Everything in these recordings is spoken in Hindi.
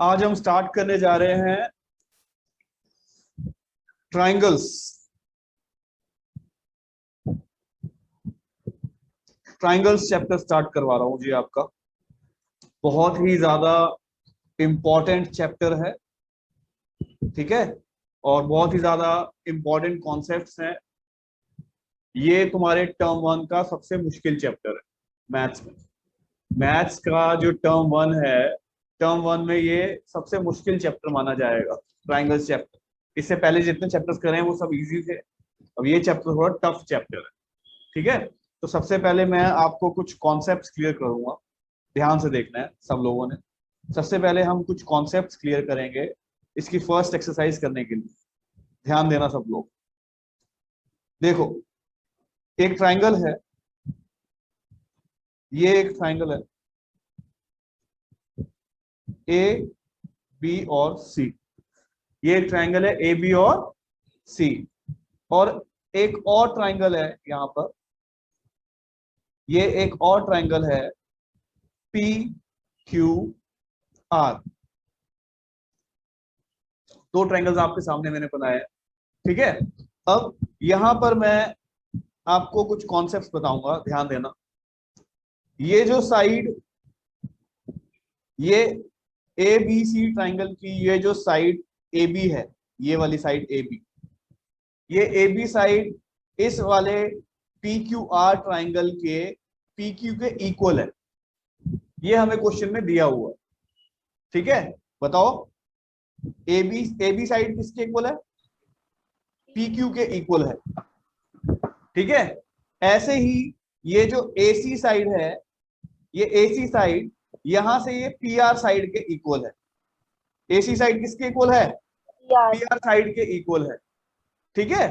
आज हम स्टार्ट करने जा रहे हैं ट्राइंगल्स। ट्राइंगल्स चैप्टर स्टार्ट करवा रहा हूं जी आपका। बहुत ही ज्यादा इंपॉर्टेंट चैप्टर है, ठीक है, और बहुत ही ज्यादा इंपॉर्टेंट कॉन्सेप्ट्स हैं। ये तुम्हारे टर्म वन का सबसे मुश्किल चैप्टर है मैथ्स में। मैथ्स का जो टर्म वन है, टर्म वन में ये सबसे मुश्किल चैप्टर माना जाएगा, ट्राइंगल्स चैप्टर। इससे पहले जितने चैप्टर्स करे हैं वो सब इजी थे, अब ये चैप्टर थोड़ा टफ चैप्टर है, ठीक है। तो सबसे पहले मैं आपको कुछ कॉन्सेप्ट्स क्लियर करूंगा, ध्यान से देखना है सब लोगों ने। सबसे पहले हम कुछ कॉन्सेप्ट्स क्लियर करेंगे इसकी फर्स्ट एक्सरसाइज करने के लिए। ध्यान देना सब लोग। देखो, एक ट्राइंगल है, ये एक ट्राइंगल है ए बी और सी। ये एक ट्राइंगल है ए बी और सी। और एक और ट्राइंगल है यहां पर, ये एक और ट्राइंगल है पी क्यू आर। दो ट्राइंगल्स आपके सामने मैंने बनाए हैं, ठीक है। अब यहां पर मैं आपको कुछ कॉन्सेप्ट्स बताऊंगा, ध्यान देना। ये जो साइड, ये ए बी सी ट्राइंगल की ये जो साइड ए बी है, ये वाली साइड ए बी, ये ए बी साइड इस वाले पी क्यू आर ट्राइंगल के पी क्यू के इक्वल है। ये हमें क्वेश्चन में दिया हुआ है, ठीक है। बताओ, ए बी साइड किसके इक्वल है? पी क्यू के इक्वल है, ठीक है। ऐसे ही ये जो ए सी साइड है, ये ए सी साइड यहां से ये पी आर साइड के इक्वल है। ए सी साइड किसके इक्वल है? पी आर साइड के इक्वल है, ठीक है।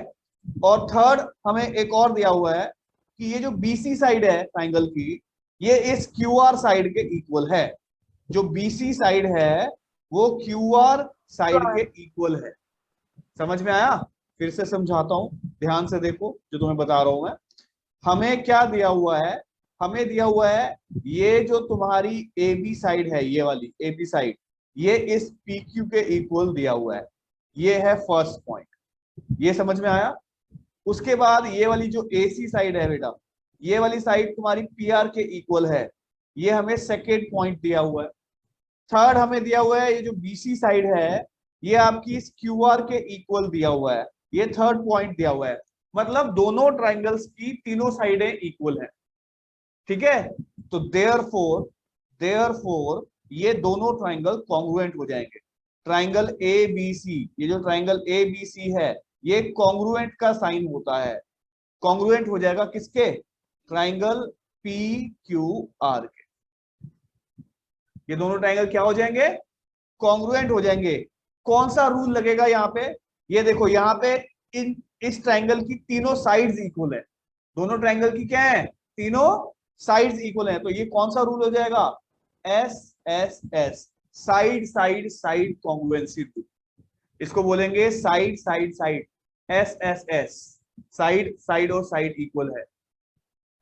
और थर्ड हमें एक और दिया हुआ है कि ये जो बीसी साइड है ट्राइंगल की, ये इस क्यू आर साइड के इक्वल है। जो बीसी साइड है वो क्यू आर साइड के इक्वल है। समझ में आया? फिर से समझाता हूं, ध्यान से देखो जो तुम्हें बता रहा हूं मैं। हमें क्या दिया हुआ है? हमें दिया हुआ है ये जो तुम्हारी ए बी साइड है, ये वाली ए बी साइड, ये इस पी क्यू के इक्वल दिया हुआ है। ये है फर्स्ट पॉइंट, ये समझ में आया? उसके बाद ये वाली जो ए सी साइड है बेटा, ये वाली साइड तुम्हारी पी आर के इक्वल है। ये हमें सेकेंड पॉइंट दिया हुआ है। थर्ड हमें दिया हुआ है ये जो बीसी साइड है, ये आपकी इस क्यू आर के इक्वल दिया हुआ है। ये थर्ड पॉइंट दिया हुआ है। मतलब दोनों ट्राइंगल्स की तीनों साइडें इक्वल हैं, ठीक है। तो देयरफॉर ये दोनों ट्राइंगल कॉन्ग्रुएंट हो जाएंगे। ट्राइंगल ए बी सी, ये जो ट्राइंगल ए बी सी है, ये कॉन्ग्रुएंट का साइन होता है। कॉन्ग्रुएंट हो जाएगा किसके? ट्राइंगल पी क्यू आर के। ये दोनों ट्राइंगल क्या हो जाएंगे? कॉन्ग्रुएंट हो जाएंगे। कौन सा रूल लगेगा यहाँ पे? ये देखो, यहाँ पे इन इस ट्राइंगल की तीनों साइड्स इक्वल है। दोनों ट्राइंगल की क्या है? तीनों साइड्स इक्वल है। तो ये कौन सा रूल हो जाएगा? S S S, side side side congruency rule. इसको बोलेंगे side side side, S S S, side side और साइड इक्वल है।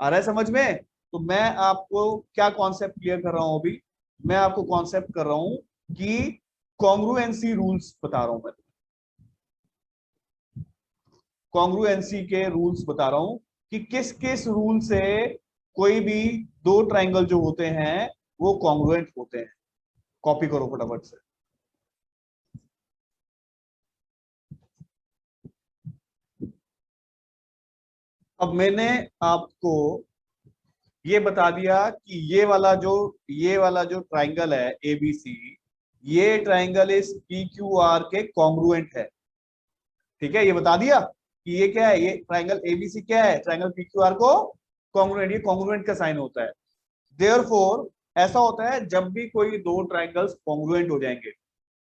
आ रहा है समझ में? तो मैं आपको क्या कॉन्सेप्ट क्लियर कर रहा हूं अभी? मैं आपको कॉन्सेप्ट कर रहा हूं कि कॉन्ग्रुएंसी रूल्स बता रहा हूं मैं। कॉन्ग्रुएंसी के रूल्स बता रहा हूं कि किस किस रूल से कोई भी दो ट्राइंगल जो होते हैं वो कॉन्ग्रुएंट होते हैं। कॉपी करो फटाफट से। अब मैंने आपको ये बता दिया कि ये वाला जो ट्राइंगल है ए बी सी, ये ट्राइंगल इस पी क्यू आर के कॉन्ग्रुएंट है, ठीक है। ये बता दिया कि ये क्या है, ये ट्राइंगल एबीसी क्या है? ट्राइंगल पीक्यूआर को कॉन्ग्रुएंट, ये कॉन्ग्रुएंट का साइन होता है। देयरफॉर ऐसा होता है जब भी कोई दो ट्राइंगल्स कॉन्ग्रुएंट हो जाएंगे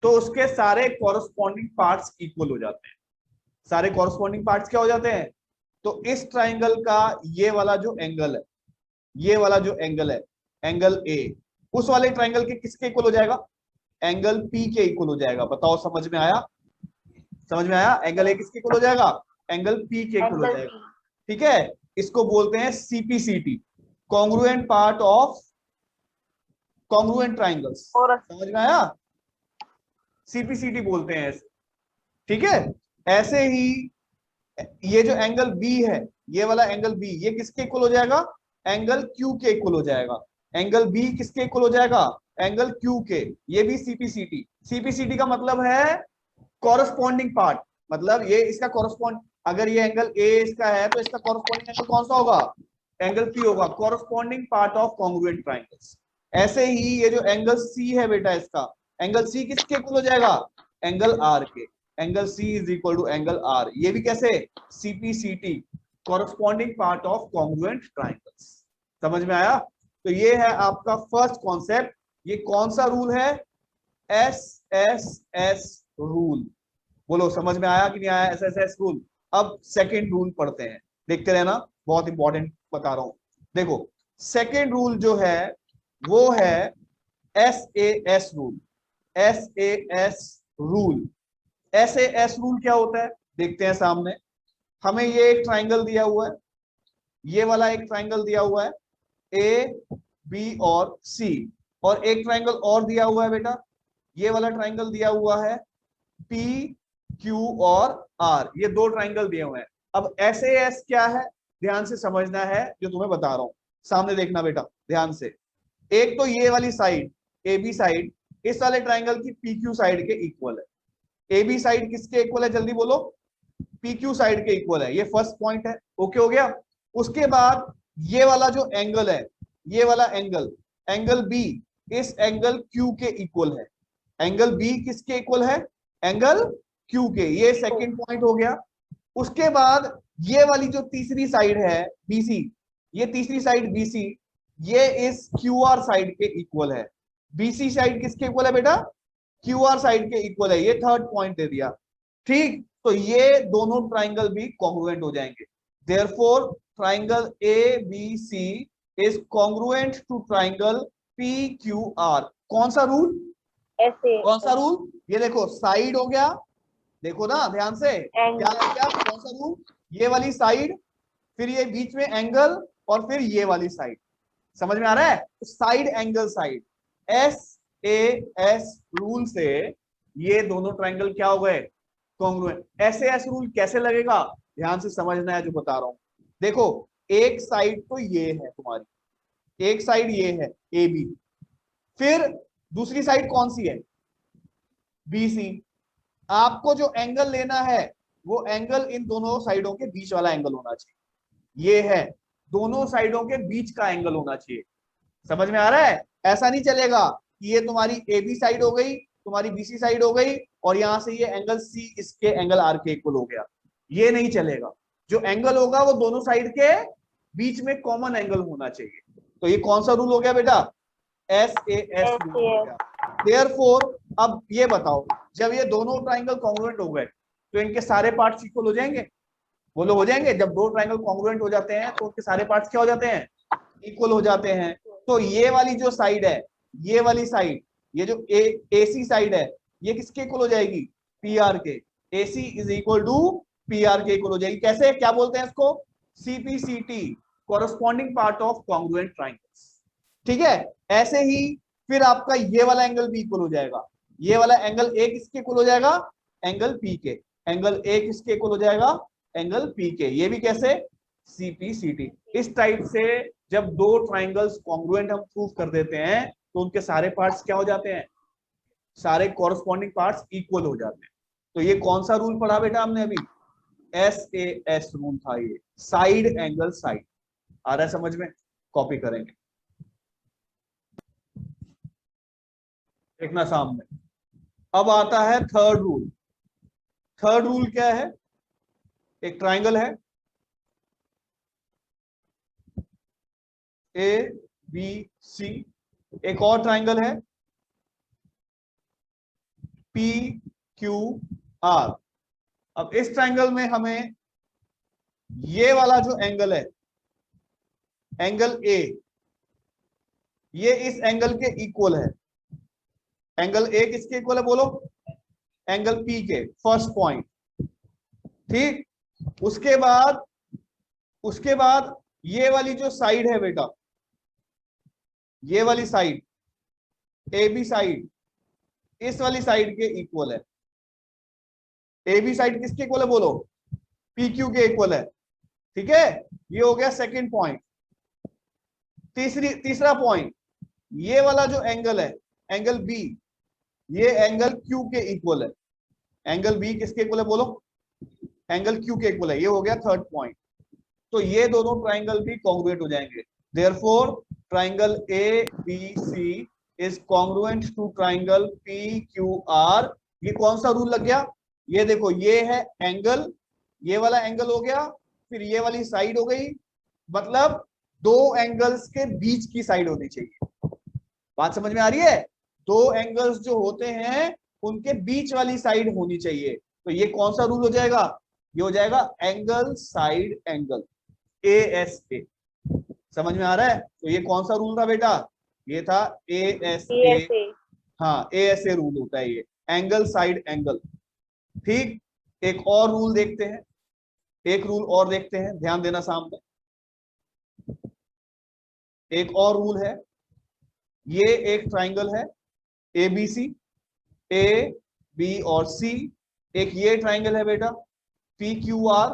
तो उसके सारे कॉरस्पॉन्डिंग पार्ट्स इक्वल हो जाते हैं। सारे कॉरस्पॉन्डिंग पार्ट्स क्या हो जाते हैं? तो इस ट्राइंगल का ये वाला जो एंगल है, ये वाला जो एंगल है, एंगल ए, उस वाले ट्राइंगल के किसके इक्वल हो जाएगा? एंगल पी के इक्वल हो जाएगा। बताओ, समझ में आया? समझ में आया? एंगल ए किसके इक्वल हो जाएगा? एंगल पी के इक्वल हो जाएगा, ठीक है। इसको बोलते हैं CPCT, congruent part of congruent triangles. समझ में आया? सीपीसीटी बोलते हैं ऐसे, ठीक है। ऐसे ही ये जो एंगल बी है, ये वाला एंगल बी, ये किसके इक्वल हो जाएगा? एंगल क्यू के इक्वल हो जाएगा। एंगल बी किसके इक्वल हो जाएगा? एंगल क्यू के। ये भी सीपीसीटी। सीपीसीटी का मतलब है कॉरस्पॉन्डिंग पार्ट, मतलब ये इसका कॉरस्पॉन्ड, अगर ये एंगल ए इसका है तो इसका कॉरस्पॉन्डिंग एंगल कौन सा होगा? एंगल पी होगा, corresponding part of congruent triangles. ऐसे ही ये जो एंगल सी है बेटा, इसका एंगल सी किसके इक्वल हो जाएगा? एंगल आर के। Angle C is equal to angle R, ये भी कैसे? CPCT, corresponding part of congruent triangles. समझ में आया? तो ये है आपका फर्स्ट कॉन्सेप्ट। ये कौन सा रूल है? S S S rule. बोलो समझ में आया कि नहीं आया? S S S rule. अब सेकेंड रूल पढ़ते हैं, देखते रहना, बहुत इंपॉर्टेंट बता रहा हूं। देखो सेकेंड रूल जो है वो है S A S rule. S A S rule, S A S rule क्या होता है देखते हैं सामने। हमें ये एक ट्राइंगल दिया हुआ है, ये वाला एक ट्राइंगल दिया हुआ है ए बी और सी, और एक ट्राइंगल और दिया हुआ है बेटा, ये वाला ट्राइंगल दिया हुआ है पी क्यू और आर, ये दो ट्राइंगल दिए हुए हैं। अब एस ए एस क्या है ध्यान से समझना है जो तुम्हें बता रहा हूं, सामने देखना बेटा ध्यान से। एक तो ये वाली साइड ए बी साइड इस वाले ट्राइंगल की पी क्यू साइड के इक्वल है। ए बी साइड किसके इक्वल है जल्दी बोलो? पी क्यू साइड के इक्वल है, ये फर्स्ट पॉइंट है। ओके हो गया। उसके बाद ये वाला जो एंगल है, ये वाला एंगल, एंगल बी इस एंगल क्यू के इक्वल है। एंगल बी किसके इक्वल है? एंगल क्यू के। ये सेकंड पॉइंट हो गया। उसके बाद ये वाली जो तीसरी साइड है बीसी, ये तीसरी साइड बीसी, ये इस क्यू आर साइड के इक्वल है। बीसी साइड किसके इक्वल है बेटा? क्यू आर साइड के इक्वल है। ये थर्ड पॉइंट दे दिया, ठीक। तो ये दोनों ट्राइंगल भी कॉन्ग्रुएंट हो जाएंगे। Therefore triangle A B C is congruent to triangle P Q R. कौन सा रूल? ऐसे कौन सा रूल? ये देखो साइड हो गया, देखो ना ध्यान से, क्या हो गया? कौन सा रूल? ये वाली साइड, फिर ये बीच में एंगल, और फिर ये वाली साइड। समझ में आ रहा है? Side angle side, S A S rule से ये दोनों ट्राइंगल क्या हो गए? कॉन्ग्रुएंट। ऐसे एस रूल कैसे लगेगा ध्यान से समझना है जो बता रहा हूं। देखो एक साइड तो ये है तुम्हारी, एक साइड ये है ए बी, फिर दूसरी साइड कौन सी है? B C. आपको जो एंगल लेना है वो एंगल इन दोनों साइडों के बीच वाला एंगल होना चाहिए। ये है दोनों साइडों के बीच का एंगल होना चाहिए। समझ में आ रहा है? ऐसा नहीं चलेगा कि ये तुम्हारी ए बी साइड हो गई, तुम्हारी बीसी साइड हो गई, और यहां से ये एंगल सी इसके एंगल आर के इक्वल हो गया। ये नहीं चलेगा। जो एंगल होगा वो दोनों साइड के बीच में कॉमन एंगल होना चाहिए। तो ये कौन सा रूल हो गया बेटा? एस ए एस रूल हो गया। देयरफॉर अब ये बताओ, जब ये दोनों ट्राइंगल कॉन्ग्रुएंट हो गए तो इनके सारे पार्ट्स इक्वल हो जाएंगे? बोलो हो जाएंगे। जब दो ट्राइंगल कॉन्ग्रुएंट हो जाते हैं तो उनके सारे पार्ट्स क्या हो जाते हैं? इक्वल हो जाते हैं। तो ये वाली जो साइड है, ये वाली साइड, ये जो ए सी साइड है, ये किसके इक्वल हो जाएगी? P R K. A C is equal to P R K equal हो जाएगी। कैसे, क्या बोलते हैं इसको? CPCT, corresponding part of congruent triangles. ठीक है। ऐसे ही फिर आपका ये वाला एंगल भी इक्वल हो जाएगा। ये वाला एंगल ए किसके इक्वल हो जाएगा? एंगल पी के। एंगल ए किसके इक्वल हो जाएगा? एंगल पी के। ये भी कैसे? सीपीसीटी। इस टाइप से जब दो ट्राइंगल्स कॉन्ग्रुएंट हम प्रूव कर देते हैं तो उनके सारे पार्ट्स क्या हो जाते हैं? सारे कॉरस्पॉन्डिंग पार्ट्स इक्वल हो जाते हैं। तो ये कौन सा रूल पढ़ा बेटा हमने अभी? एस ए एस रूल था ये, साइड एंगल साइड। आ रहा है समझ में? कॉपी करेंगे, देखना सामने। अब आता है थर्ड रूल। थर्ड रूल क्या है? एक ट्राइंगल है ए बी सी, एक और ट्राइंगल है पी क्यू आर। अब इस ट्राइंगल में हमें ये वाला जो एंगल है, एंगल ए, ये इस एंगल के इक्वल है। एंगल ए किसके इक्वल है बोलो? एंगल पी के, फर्स्ट पॉइंट, ठीक। उसके बाद ये वाली जो साइड है बेटा, ये वाली साइड ए बी साइड, इस वाली साइड के इक्वल है। ए बी साइड किसके इक्वल है बोलो? पी क्यू के इक्वल है। ठीक है, ये हो गया सेकंड पॉइंट। तीसरा पॉइंट, ये वाला जो एंगल है, एंगल बी, ये एंगल क्यू के इक्वल है। एंगल बी किसके इक्वल है बोलो? एंगल क्यू के इक्वल है। ये हो गया थर्ड पॉइंट। तो ये दोनों ट्राइंगल भी कॉन्ग्रुएंट हो जाएंगे। Therefore triangle A B C is congruent to triangle P Q R. ये कौन सा रूल लग गया? ये देखो, ये है एंगल, ये वाला एंगल हो गया, फिर ये वाली साइड हो गई, मतलब दो एंगल्स के बीच की साइड होनी चाहिए। बात समझ में आ रही है? दो एंगल्स जो होते हैं उनके बीच वाली साइड होनी चाहिए। तो ये कौन सा रूल हो जाएगा? ये हो जाएगा angle side angle, A S A. समझ में आ रहा है? तो ये कौन सा रूल था बेटा? ये था ए एस ए। हाँ, ए एस ए रूल होता है ये, एंगल साइड एंगल। ठीक, एक और रूल देखते हैं, एक रूल और देखते हैं, ध्यान देना सामने। एक और रूल है, ये एक ट्राइंगल है A B C, A B और सी। एक ये ट्राइंगल है बेटा P Q are,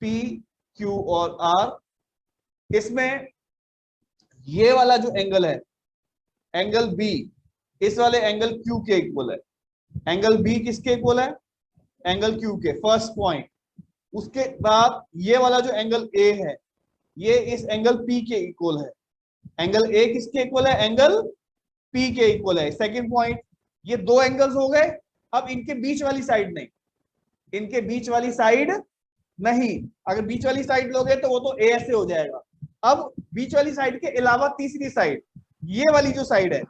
P Q और आर। इसमें ये वाला जो एंगल है, एंगल बी, इस वाले एंगल क्यू के इक्वल है। एंगल बी किसके इक्वल है? एंगल क्यू के, फर्स्ट पॉइंट। उसके बाद ये वाला जो एंगल ए है, ये इस एंगल पी के इक्वल है। एंगल ए किसके इक्वल है? एंगल पी के इक्वल है, सेकंड पॉइंट। ये दो एंगल्स हो गए। अब इनके बीच वाली साइड नहीं, इनके बीच वाली साइड नहीं। अगर बीच वाली साइड लोगे तो वो तो ए ऐसे हो जाएगा। अब बीच वाली साइड के अलावा तीसरी साइड, ये वाली जो साइड है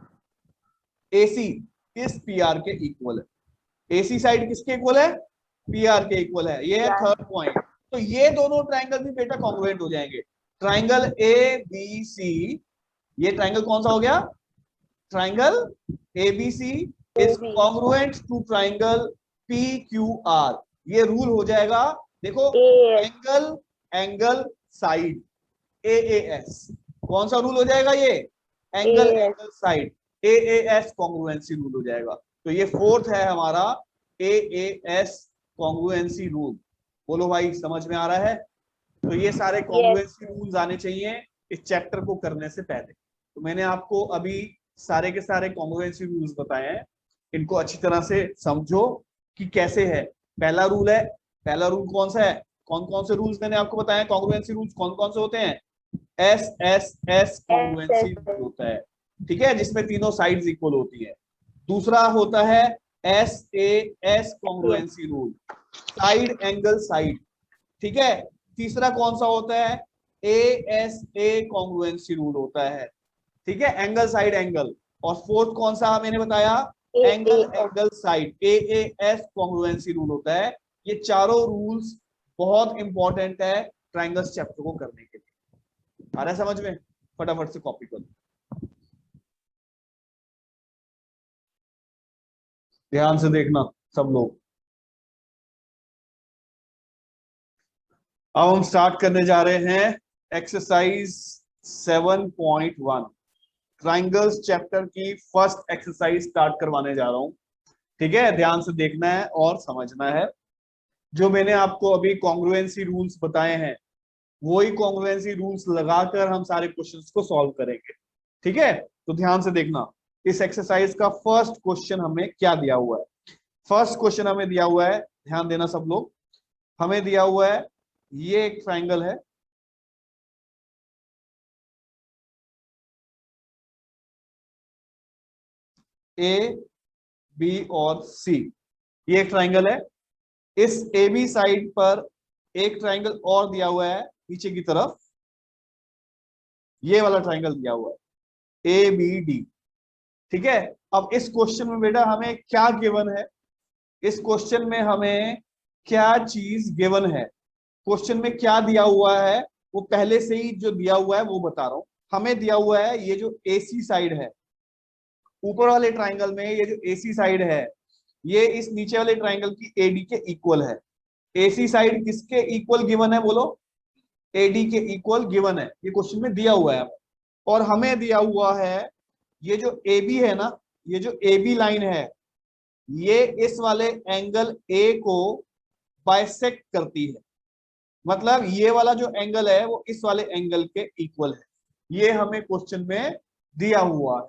एसी, इस पी आर के इक्वल है। एसी साइड किसके इक्वल है? पी आर के इक्वल है। ये है थर्ड पॉइंट। तो ये दोनों ट्राइंगल भी बेटा कॉन्ग्रुएंट हो जाएंगे। ट्राइंगल ए बी सी, ये ट्राइंगल कौन सा हो गया? Triangle ABC is congruent to triangle P Q R. ये रूल हो जाएगा, देखो, angle angle side, A S. कौन सा रूल हो जाएगा ये? Angle angle side, A S congruency rule हो जाएगा। तो ये फोर्थ है हमारा ए एस कॉन्ग्रुएंसी रूल। बोलो भाई, समझ में आ रहा है? तो ये सारे कॉन्ग्रुएंसी रूल्स आने चाहिए इस चैप्टर को करने से पहले। तो मैंने आपको अभी सारे के सारे कॉन्ग्रुएंसी रूल्स बताए हैं, इनको अच्छी तरह से समझो कि कैसे है। पहला रूल है, पहला रूल कौन सा है? कौन कौन से रूल्स मैंने आपको बताए? कॉन्ग्रुएंसी रूल्स कौन कौन से होते हैं? S S S congruency rule होता है, ठीक है, जिसमें तीनों साइड्स इक्वल होती है। दूसरा होता है S A S congruency rule, side angle side, ठीक है। तीसरा कौन सा होता है? A S A congruency rule होता है, ठीक है, एंगल साइड एंगल। और फोर्थ कौन सा मैंने बताया? Angle angle side, A S congruency rule होता है। ये चारों रूल्स बहुत इंपॉर्टेंट है ट्राइंगल्स चैप्टर को करने के लिए। आ रहा है समझ में? फटाफट से कॉपी कर, ध्यान से देखना सब लोग। अब हम स्टार्ट करने जा रहे हैं एक्सरसाइज 7.1, ट्राइंगल्स चैप्टर की फर्स्ट एक्सरसाइज स्टार्ट करवाने जा रहा हूं, ठीक है। ध्यान से देखना है और समझना है। जो मैंने आपको अभी कॉन्ग्रुएंसी रूल्स बताए हैं, वही कॉन्ग्रुएंसी रूल्स लगाकर हम सारे क्वेश्चंस को सॉल्व करेंगे, ठीक है। तो ध्यान से देखना, इस एक्सरसाइज का फर्स्ट क्वेश्चन हमें क्या दिया हुआ है। फर्स्ट क्वेश्चन हमें दिया हुआ है, ध्यान देना सब लोग। हमें दिया हुआ है, ये एक ट्राइंगल है, ए बी और सी, ये एक ट्राइंगल है। इस ए बी साइड पर एक ट्राइंगल और दिया हुआ है नीचे की तरफ, ये वाला ट्राइंगल दिया हुआ है ए बी डी, ठीक है। अब इस क्वेश्चन में बेटा हमें क्या गिवन है? इस क्वेश्चन में हमें क्या चीज गिवन है? क्वेश्चन में क्या दिया हुआ है वो पहले से ही जो दिया हुआ है वो बता रहा हूं। हमें दिया हुआ है ये जो एसी साइड है, ऊपर वाले ट्राइंगल में ये जो एसी साइड है, ये इस नीचे वाले ट्राइंगल की एडी के इक्वल है। एसी साइड किसके इक्वल गिवन है बोलो? एडी के इक्वल गिवन है, ये क्वेश्चन में दिया हुआ है। और हमें दिया हुआ है ये जो ए बी है ना, ये जो ए बी लाइन है, ये इस वाले एंगल ए को बाइसेक्ट करती है, मतलब ये वाला जो एंगल है वो इस वाले एंगल के इक्वल है। ये हमें क्वेश्चन में दिया हुआ है।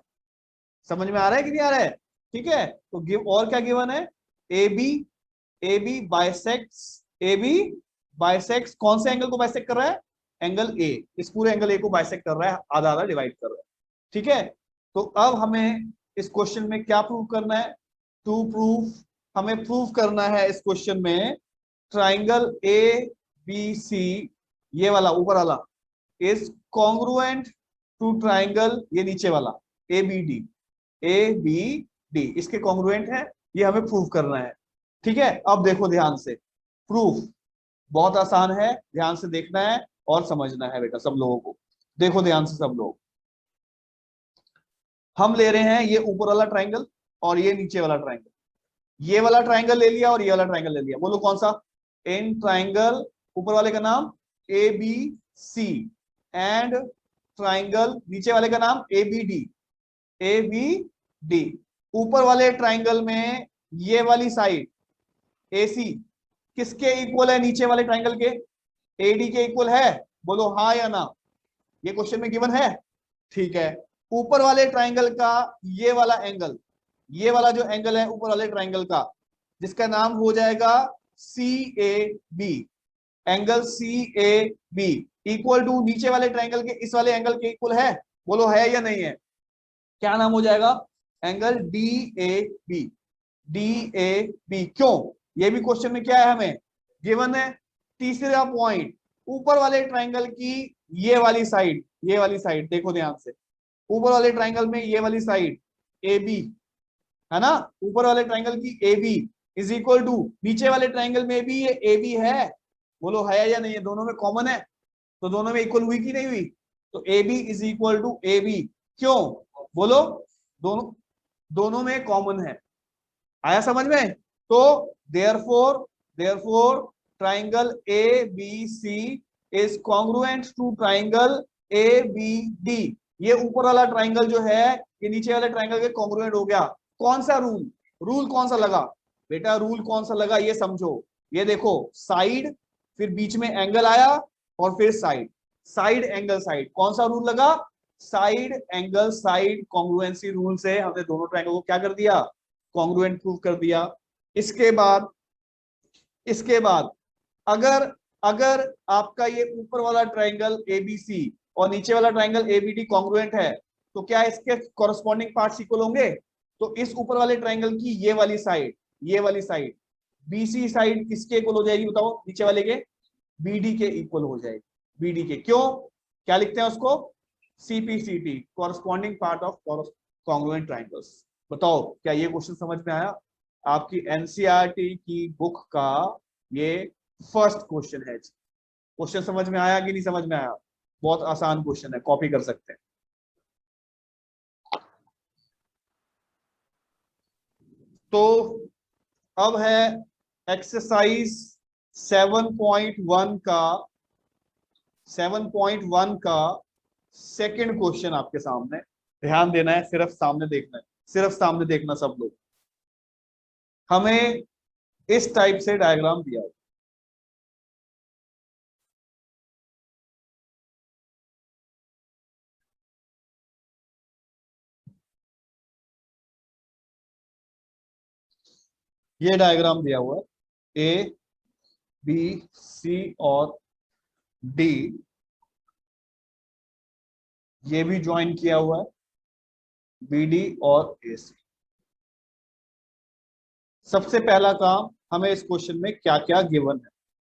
समझ में आ रहा है कि नहीं आ रहा है? ठीक है, तो गिव और क्या गिवन है? A B, A B bisects, A B bisects कौन से एंगल को बाइसेक्ट कर रहा है? एंगल ए, इस पूरे एंगल ए को बाइसेक्ट कर रहा है, आधा आधा डिवाइड कर रहा है। ठीक है, तो अब हमें इस क्वेश्चन में क्या प्रूव करना है? टू प्रूव, हमें प्रूव करना है इस क्वेश्चन में ट्राइंगल ए बी सी, ये वाला ऊपर वाला, इज कॉन्ग्रुएंट टू ट्राइंगल, ये नीचे वाला A B D, A B D इसके कॉन्ग्रुएंट है, ये हमें प्रूव करना है। ठीक है, अब देखो ध्यान से, प्रूफ बहुत आसान है, ध्यान से देखना है और समझना है बेटा सब लोगों को। देखो ध्यान से सब लोग, हम ले रहे हैं ये ऊपर वाला ट्राइंगल और ये नीचे वाला ट्राइंगल, ये वाला ट्राइंगल ले लिया और ये वाला ट्राइंगल ले लिया। बोलो कौन सा? इन ट्राइंगल, ऊपर वाले का नाम A B C, and triangle नीचे वाले का नाम A B D, A B D. ऊपर वाले ट्राइंगल में ये वाली साइड ए सी किसके इक्वल है? नीचे वाले ट्राइंगल के ए डी के इक्वल है। बोलो हाँ या ना, ये क्वेश्चन में गिवन है। ठीक है, ऊपर वाले ट्राइंगल का ये वाला एंगल, ये वाला जो एंगल है ऊपर वाले ट्राइंगल का, जिसका नाम हो जाएगा C A B, angle C A B equal to नीचे वाले ट्राइंगल के इस वाले एंगल के इक्वल है। बोलो है या नहीं है? क्या नाम हो जाएगा? Angle D A B, D A B. क्यों? ये भी क्वेश्चन में क्या है हमें गिवन है। तीसरा पॉइंट, ऊपर वाले ट्राइंगल की ये वाली साइड, ये वाली साइड देखो ध्यान से, ऊपर वाले ट्राइंगल में ये वाली साइड ए बी है ना, ऊपर वाले ट्राइंगल की A B is equal to नीचे वाले ट्राइंगल में भी ये ए बी है। बोलो है या नहीं है? दोनों में कॉमन है, तो दोनों में इक्वल हुई कि नहीं हुई? तो A B is equal to A B. क्यों? बोलो, दोनों दोनों में कॉमन है। आया समझ में? तो therefore, therefore triangle A B C is congruent to triangle A B D. ये ऊपर वाला ट्राइंगल जो है ये नीचे वाले ट्राइंगल के कॉन्ग्रुएंट हो गया। कौन सा रूल? रूल कौन सा लगा बेटा? रूल कौन सा लगा ये समझो। ये देखो, साइड, फिर बीच में एंगल आया और फिर साइड, साइड एंगल साइड। कौन सा रूल लगा? Side angle side congruency rule से हमने दोनों ट्राइंगल को क्या कर दिया? कॉन्ग्रुएंट प्रूव कर दिया। इसके बाद, इसके बाद अगर अगर आपका ये ऊपर वाला ट्राइंगल एबीसी और नीचे वाला ट्राइंगल एबीडी कॉन्ग्रुएंट है, तो क्या इसके कॉरस्पॉन्डिंग पार्ट्स इक्वल होंगे? तो इस ऊपर वाले ट्राइंगल की ये वाली साइड, ये वाली साइड बीसी साइड किसके इक्वल हो जाएगी बताओ? नीचे वाले के, बीडी के इक्वल हो जाएगी, बीडी के। क्यों? क्या लिखते हैं उसको? CPCT, corresponding part of congruent triangles. बताओ क्या ये क्वेश्चन समझ में आया? आपकी एनसीईआरटी की बुक का ये फर्स्ट क्वेश्चन है। क्वेश्चन समझ में आया कि नहीं समझ में आया? बहुत आसान क्वेश्चन है, कॉपी कर सकते हैं। तो अब है एक्सरसाइज 7.1 का, 7.1 का सेकंड क्वेश्चन आपके सामने। ध्यान देना है, सिर्फ सामने देखना है, सिर्फ सामने देखना सब लोग। हमें इस टाइप से डायग्राम दिया है, ये डायग्राम दिया हुआ है, ए बी सी और डी, ये भी ज्वाइन किया हुआ है बी डी और ए सी। सबसे पहला काम, हमें इस क्वेश्चन में क्या क्या गिवन है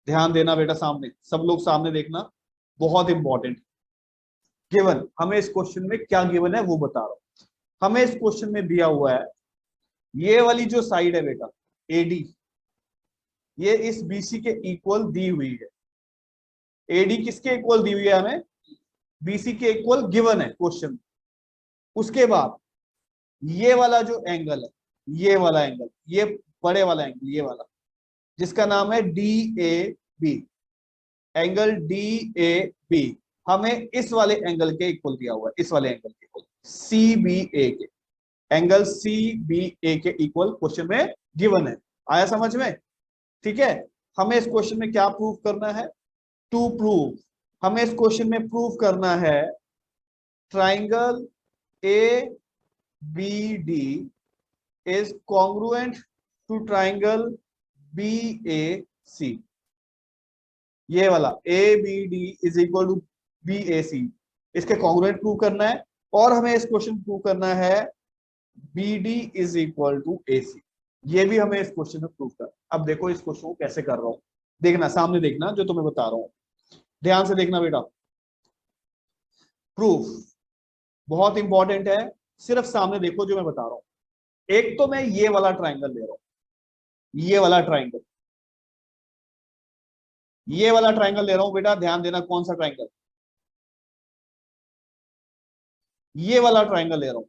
ध्यान देना बेटा, सामने सब लोग सामने देखना, बहुत इंपॉर्टेंट। गिवन, हमें इस क्वेश्चन में क्या गिवन है वो बता रहा हूं। हमें इस क्वेश्चन में दिया हुआ है ये वाली जो साइड है बेटा एडी, ये इस बीसी के इक्वल दी हुई है। एडी किसके इक्वल दी हुई है? हमें बीसी के इक्वल गिवन है क्वेश्चन। उसके बाद ये वाला जो एंगल है, ये वाला एंगल, ये बड़े वाला एंगल, ये वाला जिसका नाम है D A B, angle D A B हमें इस वाले एंगल के इक्वल दिया हुआ है, इस वाले एंगल के इक्वल, सी बी ए के। एंगल सी बी ए के इक्वल क्वेश्चन में गिवन है। आया समझ में? ठीक है, हमें इस क्वेश्चन में क्या प्रूव करना है? टू प्रूव, हमें इस क्वेश्चन में प्रूव करना है triangle A B D is congruent to triangle B A C. ये वाला A B D is equal to B A C, इसके कॉन्ग्रुएंट प्रूव करना है। और हमें इस क्वेश्चन प्रूव करना है B D is equal to A C, ये भी हमें इस क्वेश्चन में प्रूव करना। अब देखो इस क्वेश्चन को कैसे कर रहा हूं, देखना सामने, देखना जो तुम्हें बता रहा हूं, ध्यान से देखना बेटा। प्रूफ बहुत इंपॉर्टेंट है, सिर्फ सामने देखो जो मैं बता रहा हूं। एक तो मैं ये वाला ट्राइंगल ले रहा हूं, ये वाला ट्राइंगल, ये वाला ट्राइंगल ले रहा हूं बेटा, ध्यान देना कौन सा ट्राइंगल, ये वाला ट्राइंगल ले रहा हूं।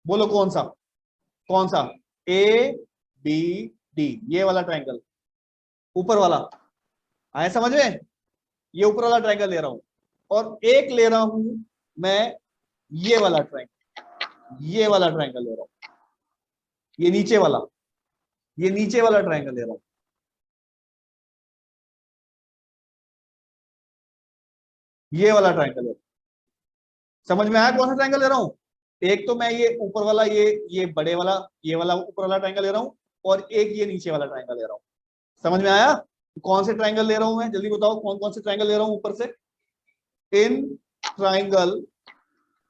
बोलो कौन सा, कौन सा? ए बी डी, ये वाला ट्राइंगल, ऊपर वाला। आया समझ में? ये ऊपर वाला ट्राइंगल ले रहा हूं, और एक ले रहा हूं मैं ये वाला ट्राइंगल, ये वाला ट्राइंगल ले रहा हूं, ये नीचे वाला, ये नीचे वाला ट्राइंगल ले रहा हूं। ये वाला ट्राइंगल ले रहा हूं। समझ में आया कौन सा ट्राइंगल ले रहा हूं? एक तो मैं ये ऊपर वाला, ये बड़े वाला, ये वाला ऊपर वाला ट्राइंगल ले रहा हूं, और एक ये नीचे वाला ट्राइंगल ले रहा हूं। समझ में आया? कौन से ट्राइंगल ले रहा हूं मैं, जल्दी बताओ कौन कौन से ट्राइंगल ले रहा हूं ऊपर से? इन ट्राइंगल,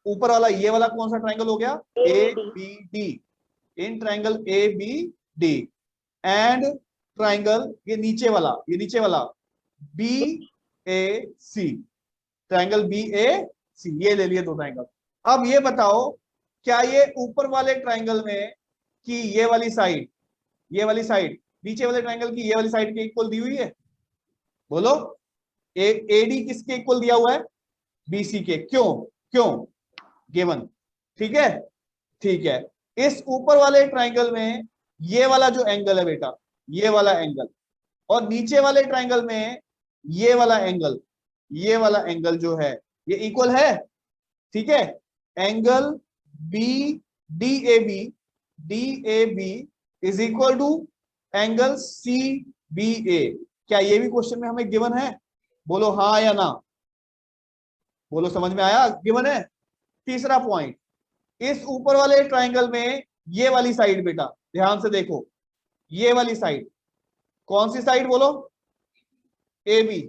ऊपर वाला ये वाला कौन सा ट्राइंगल हो गया? A B D, in triangle A B D, and triangle ये नीचे वाला, ये नीचे वाला B A C, triangle B A C, ये ले लिए दो ट्राइंगल। अब ये बताओ क्या ये ऊपर वाले ट्राइंगल में कि ये वाली साइड, ये वाली साइड नीचे वाले ट्राइंगल की ये वाली साइड के इक्वल दी हुई है? बोलो, ए डी किसके इक्वल दिया हुआ है? बीसी के। क्यों? क्यों? गिवन। ठीक है, ठीक है। इस ऊपर वाले ट्राइंगल में ये वाला जो एंगल है बेटा, ये वाला एंगल, और नीचे वाले ट्राइंगल में ये वाला एंगल, ये वाला एंगल जो है ये इक्वल है। ठीक है, angle B D A B is equal to angle C B A. क्या ये भी क्वेश्चन में हमें गिवन है? बोलो हाँ या ना, बोलो समझ में आया? गिवन है। तीसरा पॉइंट, इस ऊपर वाले ट्राइंगल में ये वाली साइड बेटा, ध्यान से देखो, ये वाली साइड कौन सी साइड? बोलो A B,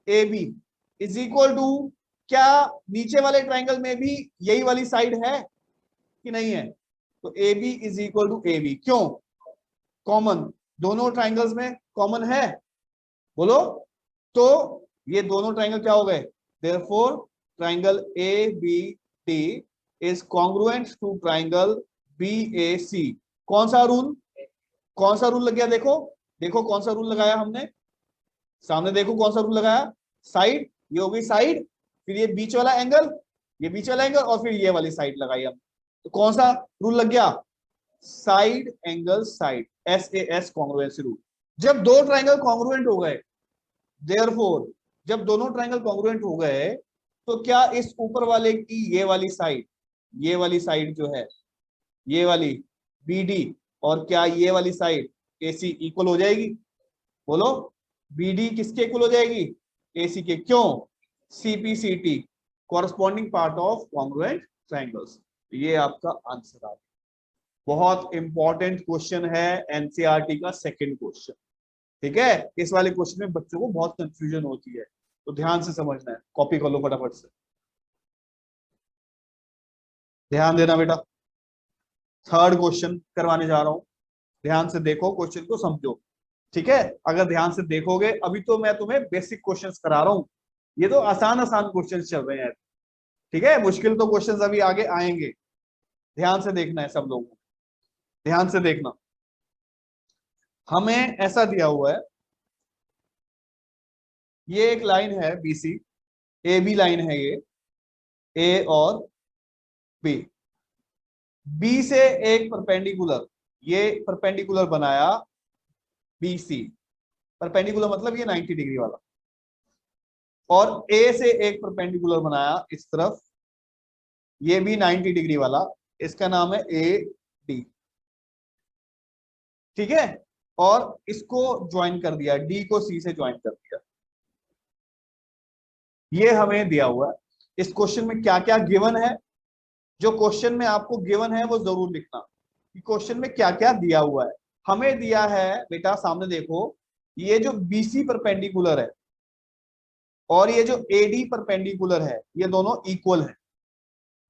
A B is equal to, क्या नीचे वाले ट्राइंगल में भी यही वाली साइड है कि नहीं है? तो A B is equal to A B. क्यों? कॉमन, दोनों ट्राइंगल्स में कॉमन है। बोलो, तो ये दोनों ट्राइंगल क्या हो गए? Therefore triangle A B D is congruent to triangle B A C. कौन सा रूल, कौन सा रूल लग गया? देखो, देखो कौन सा रूल लगाया हमने, सामने देखो कौन सा रूल लगाया। साइड, ये हो गई साइड, फिर ये बीच वाला एंगल, ये बीच वाला एंगल, और फिर ये वाली साइड लगाई हम। तो कौन सा रूल लग गया? Side angle side, SAS congruency rule. जब दो ट्राइंगल कॉन्ग्रुएंट हो गए, देयरफॉर जब दोनों ट्राइंगल कॉन्ग्रुएंट हो गए, तो क्या इस ऊपर वाले की ये वाली साइड, ये वाली साइड जो है, ये वाली BD, और क्या ये वाली साइड AC इक्वल हो जाएगी? बोलो, BD किसके इक्वल हो जाएगी? AC के। क्यों? CPCT, corresponding part of congruent triangles. ये आपका आंसर आ गया। बहुत इंपॉर्टेंट क्वेश्चन है, NCERT का सेकंड क्वेश्चन। ठीक है, इस वाले क्वेश्चन में बच्चों को बहुत कंफ्यूजन होती है, तो ध्यान से समझना है। कॉपी कर लो फटाफट से, ध्यान देना बेटा। थर्ड क्वेश्चन करवाने जा रहा हूं, ध्यान से देखो, क्वेश्चन को समझो। ठीक है, अगर ध्यान से देखोगे, अभी तो मैं तुम्हें बेसिक क्वेश्चंस करा रहा हूं, ये तो आसान आसान क्वेश्चंस चल रहे हैं। ठीक है, मुश्किल तो क्वेश्चंस अभी आगे आएंगे। ध्यान से देखना है सब लोगों को, ध्यान से देखना। हमें ऐसा दिया हुआ है, ये एक लाइन है BC, AB लाइन है ये, A और B। B से एक परपेंडिकुलर, ये परपेंडिकुलर बनाया BC, परपेंडिकुलर मतलब ये 90 डिग्री वाला, और A से एक परपेंडिकुलर बनाया इस तरफ, ये भी 90 डिग्री वाला, इसका नाम है ए डी, ठीक है, और इसको ज्वाइन कर दिया, डी को सी से ज्वाइन कर दिया। ये हमें दिया हुआ है। इस क्वेश्चन में क्या क्या गिवन है, जो क्वेश्चन में आपको गिवन है वो जरूर लिखना कि क्वेश्चन में क्या क्या दिया हुआ है। हमें दिया है बेटा, सामने देखो, ये जो बीसी परपेंडिकुलर है और ये जो एडी परपेंडिकुलर है, ये दोनों इक्वल है।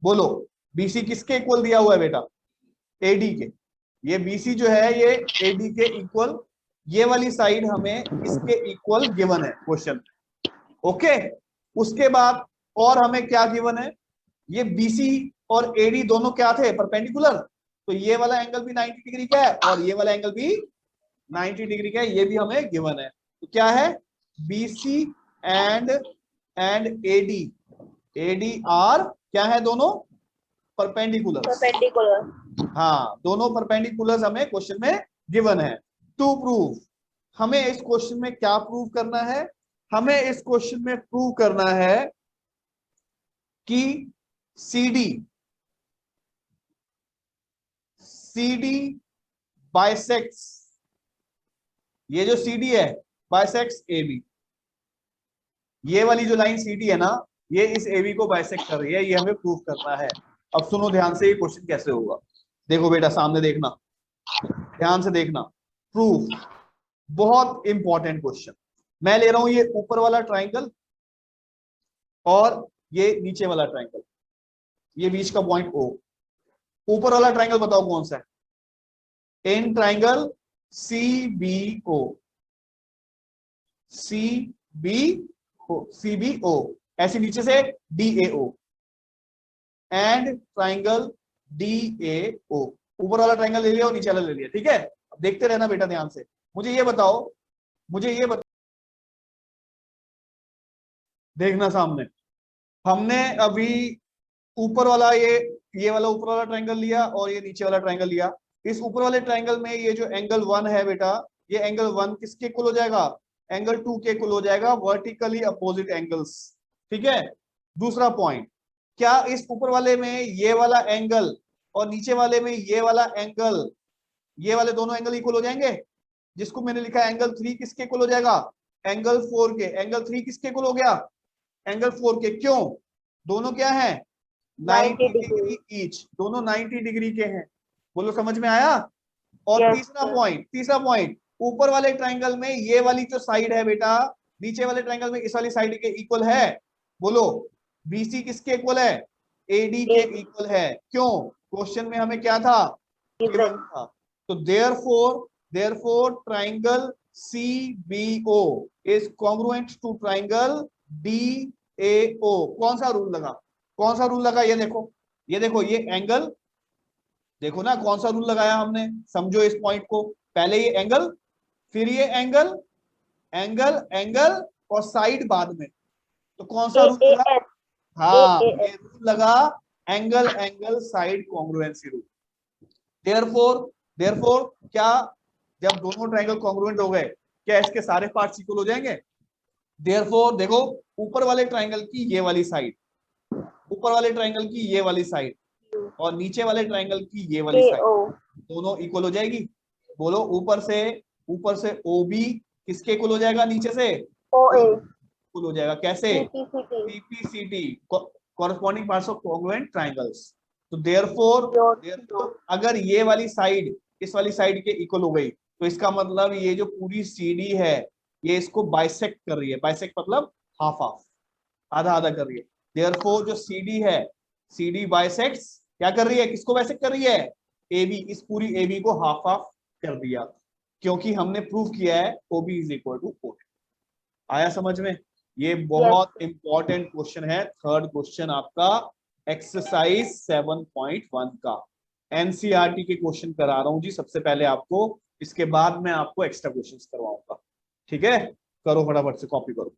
बोलो बीसी किसके इक्वल दिया हुआ है बेटा? एडी के। ये बीसी जो है ये एडी के इक्वल, ये वाली साइड हमें इसके इक्वल गिवन है क्वेश्चन। ओके, उसके बाद और हमें क्या गिवन है, ये बीसी और एडी दोनों क्या थे? परपेंडिकुलर। तो ये वाला एंगल भी 90 डिग्री का है और ये वाला एंगल भी 90 डिग्री का है, ये भी हमें गिवन है। तो क्या है? BC and AD, AD are क्या है? दोनों परपेंडिकुलर। हाँ, दोनों परपेंडिकुलर हमें क्वेश्चन में गिवन है। टू प्रूव, हमें इस क्वेश्चन में क्या प्रूव करना है? हमें इस क्वेश्चन में प्रूव करना है कि CD बाइसेक्ट्स, ये जो CD है बाइसेक्ट्स AB। ये वाली जो लाइन CD है ना, ये इस AB को बाइसेक्ट कर रही है, ये हमें प्रूव करना है। अब सुनो ध्यान से, ये क्वेश्चन कैसे होगा। देखो बेटा, सामने देखना, ध्यान से देखना। प्रूफ, बहुत इंपॉर्टेंट क्वेश्चन। मैं ले रहा हूं ये ऊपर वाला ट्राइंगल और ये नीचे वाला ट्राइंगल, ये बीच का पॉइंट O। ऊपर वाला ट्राइंगल बताओ कौन सा है? इन ट्राइंगल CBO, CBO, ऐसे नीचे से DAO एंड ट्राइंगल DAO। ऊपर वाला ट्राइंगल ले लिया और नीचे वाला ले लिया, ठीक है। अब देखते रहना बेटा ध्यान से। मुझे ये बताओ, देखना सामने, हमने अभी ऊपर वाला ये वाला ऊपर वाला ट्राइंगल लिया और ये नीचे वाला ट्राइंगल लिया। इस ऊपर वाले ट्राइंगल में ये जो एंगल 1 है बेटा, ये एंगल 1 किसके इक्वल हो जाएगा? एंगल 2 के इक्वल हो जाएगा, वर्टिकली अपोजिट एंगल्स, ठीक है। दूसरा पॉइंट, क्या इस ऊपर वाले में ये वाला एंगल और नीचे वाले में ये वाला एंगल, ये वाले दोनों एंगल इक्वल हो जाएंगे? जिसको मैंने लिखा एंगल 3 किसके इक्वल हो जाएगा? एंगल 4 के। एंगल 3 किसके इक्वल हो गया? एंगल 4 के। क्यों? दोनों क्या है? 90 डिग्री ईच, दोनों 90 डिग्री के हैं। बोलो समझ में आया? और तीसरा पॉइंट, ऊपर वाले ट्राइंगल में ये वाली जो साइड है बेटा, नीचे वाले ट्राइंगल में इस वाली साइड के इक्वल है। बोलो BC किसके इक्वल है? AD के इक्वल है। क्यों? क्वेश्चन में हमें क्या था? गिवन था। तो therefore triangle CBO is congruent to triangle DAO। कौन सा रूल लगा? ये देखो, ये एंगल देखो ना, कौन सा रूल लगाया हमने? समझो इस पॉइंट को। पहले ये एंगल, फिर ये एंगल, एंगल और साइड बाद में। तो कौन सा रूल लगा? हाँ, ये रूल लगा angle side congruency rule. Therefore क्या, जब दोनों ट्राइंगल कॉन्ग्रुएंट हो गए, क्या इसके सारे पार्ट्स इक्वल हो जाएंगे? देयरफॉर देखो, ऊपर वाले ट्राइंगल की ये वाली साइड, ऊपर वाले ट्राइंगल की ये वाली साइड और नीचे वाले ट्राइंगल की ये वाली साइड दोनों इक्वल हो जाएगी। बोलो ऊपर से OB किसके इक्वल हो जाएगा? नीचे से OA इक्वल हो जाएगा। कैसे? CPCT, corresponding parts of congruent triangles. तो देयरफॉर अगर ये वाली साइड इस वाली साइड के इक्वल हो गई, तो इसका मतलब ये जो पूरी CD है ये इसको बाइसेक्ट कर रही है। बाइसेक्ट मतलब हाफ हाफ, आधा आधा कर रही है। देयरफॉर जो CD है, CD बाइसेक्ट्स क्या कर रही है? किसको बाइसेक्ट कर रही है? AB, इस पूरी AB को हाफ हाफ कर दिया, क्योंकि हमने प्रूव किया है OB is equal to OA। आया समझ में? ये बहुत इंपॉर्टेंट क्वेश्चन है, थर्ड क्वेश्चन आपका एक्सरसाइज 7.1 का। NCERT के क्वेश्चन करा रहा हूं जी सबसे पहले आपको, इसके बाद मैं आपको एक्स्ट्रा क्वेश्चंस करवाऊंगा, ठीक है। करो फटाफट से, कॉपी करो।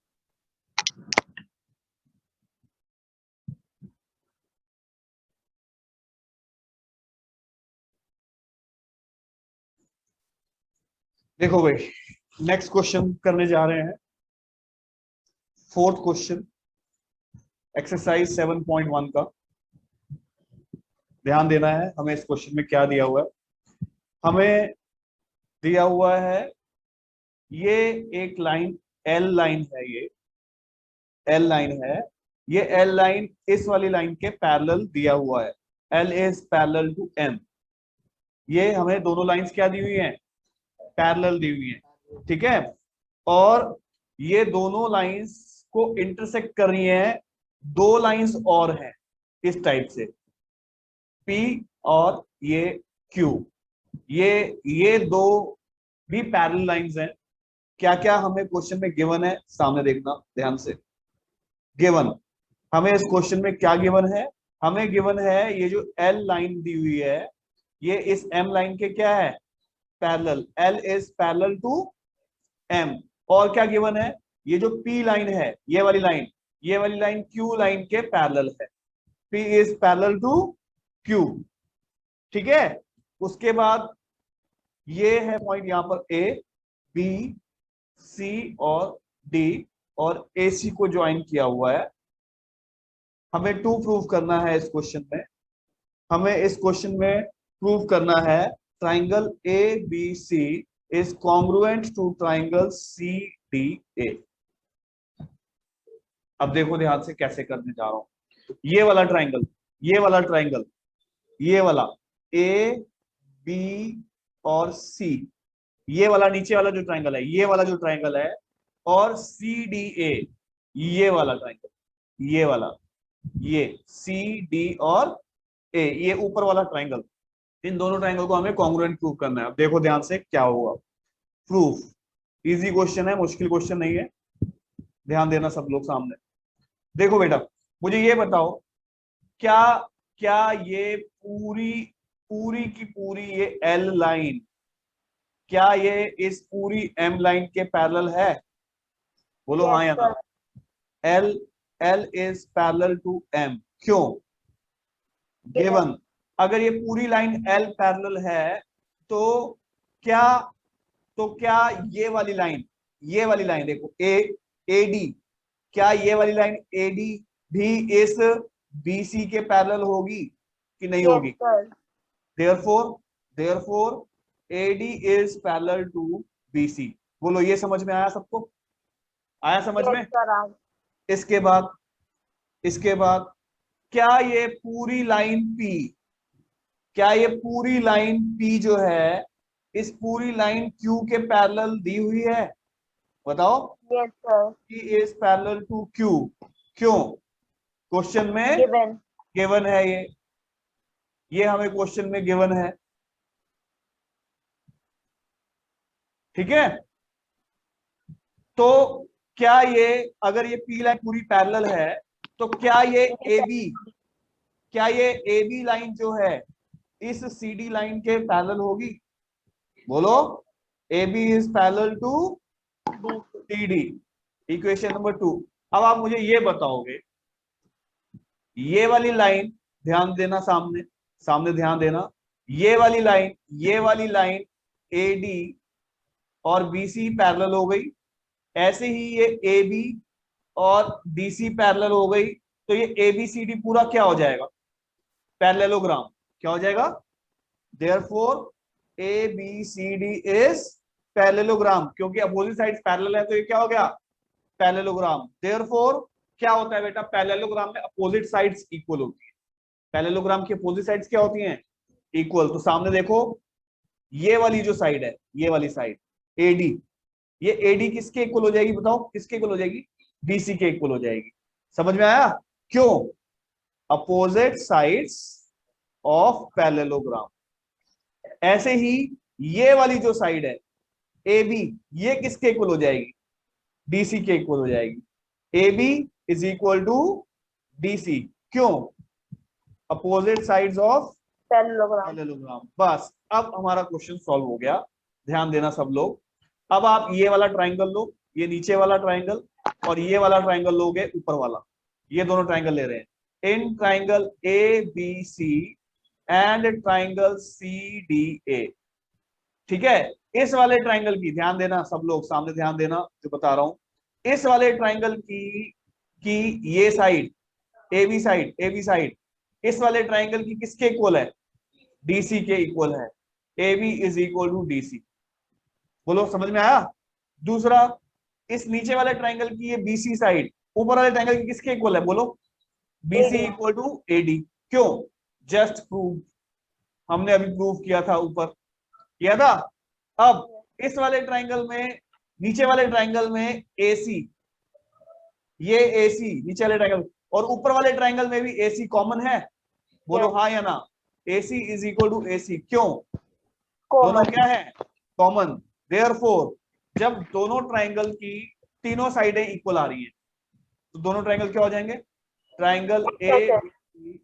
देखो भाई, नेक्स्ट क्वेश्चन करने जा रहे हैं, फोर्थ क्वेश्चन एक्सरसाइज 7.1 का। ध्यान देना है हमें इस क्वेश्चन में क्या दिया हुआ है। हमें दिया हुआ है ये एक लाइन, एल लाइन है, ये एल लाइन है, ये एल लाइन इस वाली लाइन के पैरेलल दिया हुआ है, L is parallel to M. ये हमें दोनों लाइंस क्या दी हुई हैं, पैरेलल दी हुई हैं, ठीक है। और ये दोनों लाइंस को इंटरसेक्ट कर रही हैं दो लाइंस और हैं इस टाइप से, P और ये Q, ये दो भी पैरेलल लाइंस हैं। क्या क्या हमें क्वेश्चन में गिवन है, सामने देखना ध्यान से। गिवन हमें इस क्वेश्चन में क्या गिवन है, हमें गिवन है ये जो L लाइन दी हुई है ये इस M लाइन के क्या है, parallel, L is parallel to M। और क्या गिवन है, ये जो P लाइन है, ये वाली लाइन, ये वाली लाइन Q लाइन के पैरेलल है, P is parallel to Q, ठीक है। उसके बाद ये है पॉइंट यहां पर A, B, C और D, और AC को ज्वाइन किया हुआ है। हमें टू प्रूव करना है इस क्वेश्चन में, हमें इस क्वेश्चन में प्रूव करना है triangle ABC is congruent to triangle CDA। अब देखो ध्यान से कैसे करने जा रहा हूं। ये वाला ट्राइंगल, ये वाला ट्राइंगल, ये वाला A, B और C, ये वाला नीचे वाला जो ट्राइंगल है, ये वाला जो ट्राइंगल है, और CDA, ये वाला ट्राइंगल, ये वाला, ये CD और A, ये ऊपर वाला ट्राइंगल, इन दोनों ट्राइंगल को हमें कॉन्ग्रुएंट प्रूव करना है। अब देखो ध्यान से क्या होगा प्रूफ। इजी क्वेश्चन है, मुश्किल क्वेश्चन नहीं है, ध्यान देना सब लोग सामने। देखो बेटा, मुझे ये बताओ, क्या क्या ये पूरी पूरी की पूरी ये एल लाइन, क्या ये इस पूरी एम लाइन के पैरेलल है? बोलो हाँ या ना। L L is parallel to M, क्यों? गिवन अगर ये पूरी लाइन एल पैरेलल है तो क्या, ये वाली लाइन, ये वाली लाइन देखो AD, क्या ये वाली लाइन AD भी इस BC के पैरेलल होगी कि नहीं होगी? Therefore AD is parallel to BC। बोलो ये समझ में आया सबको? आया समझ में? इसके बाद क्या ये पूरी लाइन P, क्या ये पूरी लाइन P जो है इस पूरी लाइन Q के पैरेलल दी हुई है? बताओ। Yes sir. P is parallel to Q, क्यों? क्वेश्चन में गिवन है ये हमें क्वेश्चन में गिवन है, ठीक है। तो क्या ये, अगर ये P लाइन पूरी पैरेलल है तो क्या ये AB लाइन जो है इस CD लाइन के पैरेलल होगी? बोलो AB is parallel to CD। Equation number 2। अब आप मुझे ये बताओगे, ये वाली लाइन, ध्यान देना सामने, सामने ध्यान देना, ये वाली लाइन AD और BC पैरेलल हो गई, ऐसे ही ये AB और DC पैरेलल हो गई, तो ये ABCD पूरा क्या हो जाएगा? पैरेललोग्राम। क्या हो जाएगा? देयरफॉर ABCD इज पैरेललोग्राम, क्योंकि अपोजिट साइड्स पैरेलल है तो ये क्या हो गया? पैरेललोग्राम। देयरफॉर क्या होता है बेटा, पैरेललोग्राम में अपोजिट साइड्स इक्वल होती है। पैरेललोग्राम की अपोजिट साइड्स क्या होती हैं? इक्वल। तो सामने देखो, ये वाली जो साइड है, ये वाली साइड AD, ये AD किसके इक्वल हो जाएगी? बताओ किसके इक्वल हो जाएगी? BC के इक्वल हो जाएगी। समझ में आया? क्यों? Opposite sides of parallelogram. ऐसे ही ये वाली जो साइड है AB, ये किसके इक्वल हो जाएगी? DC के इक्वल हो जाएगी। AB is equal to DC, क्यों? Opposite sides of parallelogram. बस अब हमारा क्वेश्चन सॉल्व हो गया। ध्यान देना सब लोग। अब आप ये वाला ट्राइंगल लो, ये नीचे वाला ट्राइंगल, और ये वाला ट्राइंगल लोगे ऊपर वाला, ये दोनों ट्राइंगल ले रहे हैं। In triangle ABC and triangle CDA, ठीक है। इस वाले ट्राइंगल की, ध्यान देना सब लोग सामने, ध्यान देना जो बता रहा हूं। इस वाले ट्राइंगल की ये साइड AB साइड इस वाले ट्राइंगल की किसके इक्वल है? डीसी के इक्वल है। AB is equal to DC। बोलो समझ में आया? दूसरा, इस नीचे वाले ट्राइंगल की ये BC साइड ऊपर वाले ट्राइंगल की किसके इक्वल है? बोलो BC इक्वल टू AD। क्यों? जस्ट प्रूव, हमने अभी प्रूव किया था, ऊपर किया था। अब इस वाले ट्राइंगल में, नीचे वाले ट्राइंगल में AC, ये AC नीचे वाले ट्राइंगल, और ऊपर वाले ट्राइंगल में भी AC कॉमन है। बोलो हाँ या ना? AC is equal to AC। क्यों? दोनों क्या है? कॉमन। देयरफॉर जब दोनों ट्राइंगल की तीनों साइडें इक्वल आ रही हैं तो दोनों ट्राइंगल क्या हो जाएंगे? Triangle A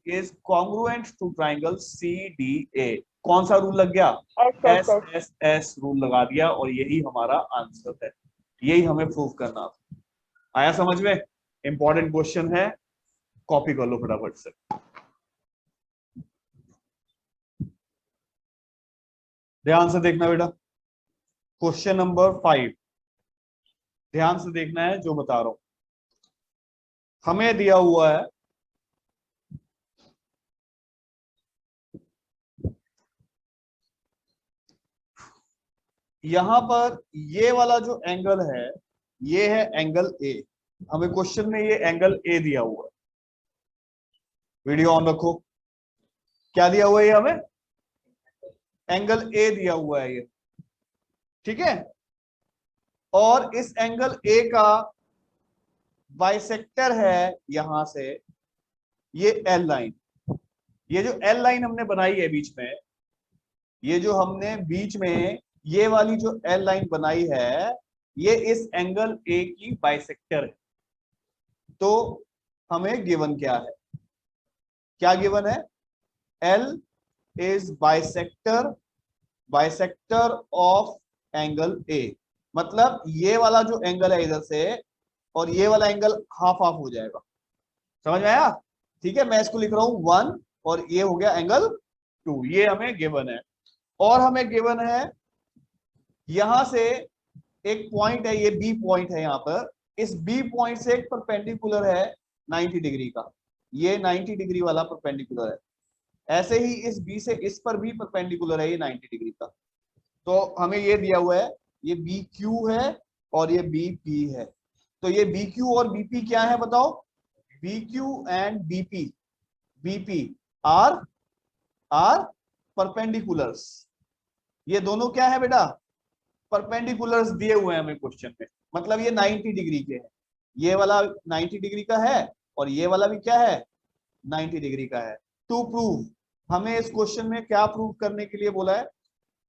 is congruent to triangle CDA। कौन सा रूल लग गया? SSS रूल लगा दिया, और यही हमारा आंसर है। यही हमें प्रूव करना था। आया समझ में? इंपॉर्टेंट क्वेश्चन है, कॉपी कर लो फटाफट से। ध्यान से देखना बेटा, क्वेश्चन नंबर 5, ध्यान से देखना है जो बता रहा हूं। हमें दिया हुआ है यहां पर ये वाला जो एंगल है, ये है एंगल A। हमें क्वेश्चन में ये एंगल A दिया हुआ है। वीडियो ऑन रखो। क्या दिया हुआ है? ये हमें एंगल A दिया हुआ है ये, ठीक है। और इस एंगल A का बाइसेक्टर है यहां से ये L लाइन। ये जो L लाइन हमने बनाई है बीच में, ये जो हमने बीच में ये वाली जो L लाइन बनाई है, ये इस एंगल A की बाइसेक्टर है। तो हमें गिवन क्या है? क्या गिवन है? L is bisector of angle A। मतलब ये वाला जो एंगल है इधर से, और ये वाला एंगल हाफ हाफ हो जाएगा। समझ में आया? ठीक है, मैं इसको लिख रहा हूं 1, और ये हो गया एंगल 2। ये हमें गिवन है। और हमें गिवन है यहां से एक पॉइंट है, ये B पॉइंट है यहां पर। इस B पॉइंट से एक परपेंडिकुलर है 90 डिग्री का, ये 90 डिग्री वाला परपेंडिकुलर है। ऐसे ही इस B से इस पर भी परपेंडिकुलर है ये 90 डिग्री का। तो हमें ये दिया हुआ है, ये BQ है और ये BP है। तो ये BQ और BP क्या है बताओ? BQ and BP are perpendiculars. ये दोनों क्या है बेटा? परपेंडिकुलर्स दिए हुए हैं हमें क्वेश्चन में। मतलब ये 90 डिग्री के हैं। ये वाला 90 डिग्री का है और ये वाला भी क्या है? 90 डिग्री का है। टू प्रूव, हमें इस क्वेश्चन में क्या प्रूव करने के लिए बोला है?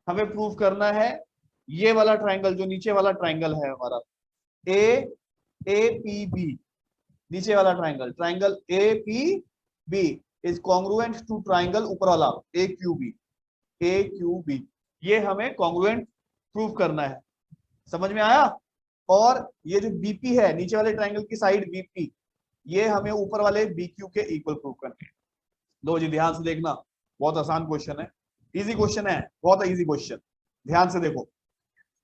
हमें प्रूव करना है ये वाला ट्राइंगल, जो नीचे वाला ट्राइंगल है हमारा APB, नीचे वाला triangle APB is congruent to triangle ऊपर वाला AQB। ये हमें कॉन्ग्रुएंट प्रूव करना है। समझ में आया? और ये जो BP है, नीचे वाले ट्राइंगल की साइड BP, ये हमें ऊपर वाले BQ के इक्वल प्रूव करने हैं। लो जी ध्यान से देखना, बहुत आसान क्वेश्चन है, इजी क्वेश्चन है, बहुत इजी क्वेश्चन। ध्यान से देखो,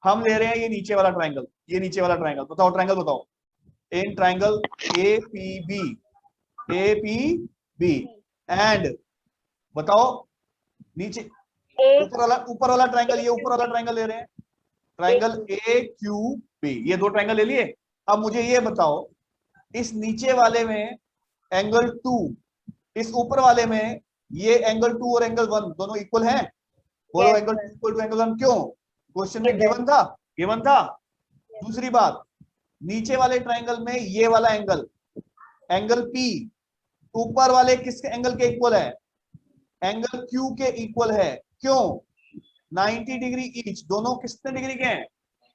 हम ले रहे हैं ये नीचे वाला ट्राइंगल, ये नीचे वाला ट्राइंगल बताओ, ट्राइंगल बताओ। इन ट्राइंगल APB एंड बताओ नीचे ऊपर वाला ट्राइंगल, ये ऊपर वाला ट्राइंगल ले रहे हैं, ट्राइंगल AQB। ये दो ट्राइंगल ले लिए। अब मुझे ये बताओ, इस नीचे वाले में एंगल 2, इस ऊपर वाले में ये एंगल 2 और एंगल 1 दोनों इक्वल हैं? बोलो एंगल 2 इक्वल टू एंगल 1। क्यों? क्वेश्चन में गिवन था। दूसरी बात, नीचे वाले ट्राइंगल में ये वाला एंगल P ऊपर वाले किसके एंगल के इक्वल है? एंगल Q के इक्वल है। क्यों? 90 डिग्री ईच, दोनों कितने डिग्री के हैं?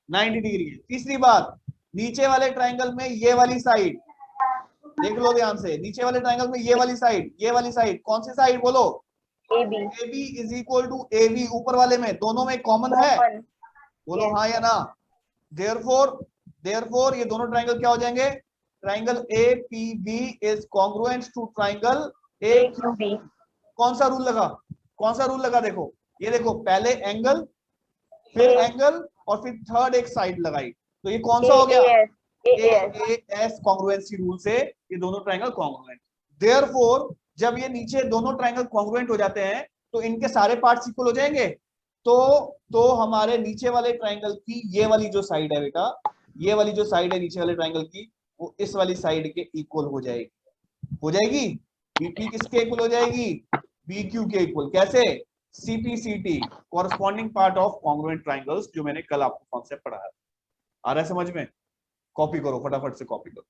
90 डिग्री के। तीसरी बात, नीचे वाले ट्राइंगल में ये वाली साइड देख लो ध्यान से, नीचे वाले ट्राइंगल में ये वाली साइड कौन सी साइड? बोलो AB is equal to AB। ऊपर वाले में दोनों में कॉमन है? बोलो हाँ या ना? देयरफॉर ये दोनों ट्राइंगल क्या हो जाएंगे? Triangle APB is congruent to triangle AQB। कौन सा रूल लगा? देखो, ये देखो, पहले एंगल, फिर एंगल, और फिर थर्ड एक साइड लगाई, तो ये कौन सा हो गया? AAS कॉन्ग्रुएंसी रूल से ये दोनों ट्राइंगल कॉन्ग्रुएंट। देयरफॉर जब ये नीचे दोनों ट्रायंगल कॉन्ग्रुएंट हो जाते हैं तो इनके सारे पार्ट्स इक्वल हो जाएंगे। तो हमारे नीचे वाले ट्रायंगल की ये वाली जो साइड है बेटा, ये वाली जो साइड है नीचे वाले ट्रायंगल की, वो इस वाली साइड के इक्वल हो जाएगी। हो जाएगी, बीपी किसके इक्वल हो जाएगी, बीक्यू के इक्वल। कैसे, CPCT, corresponding part of congruent triangles, जो मैंने कल आपको कॉन्सेप्ट पढ़ाया। आ रहा है समझ में? कॉपी करो, फटाफट से कॉपी करो।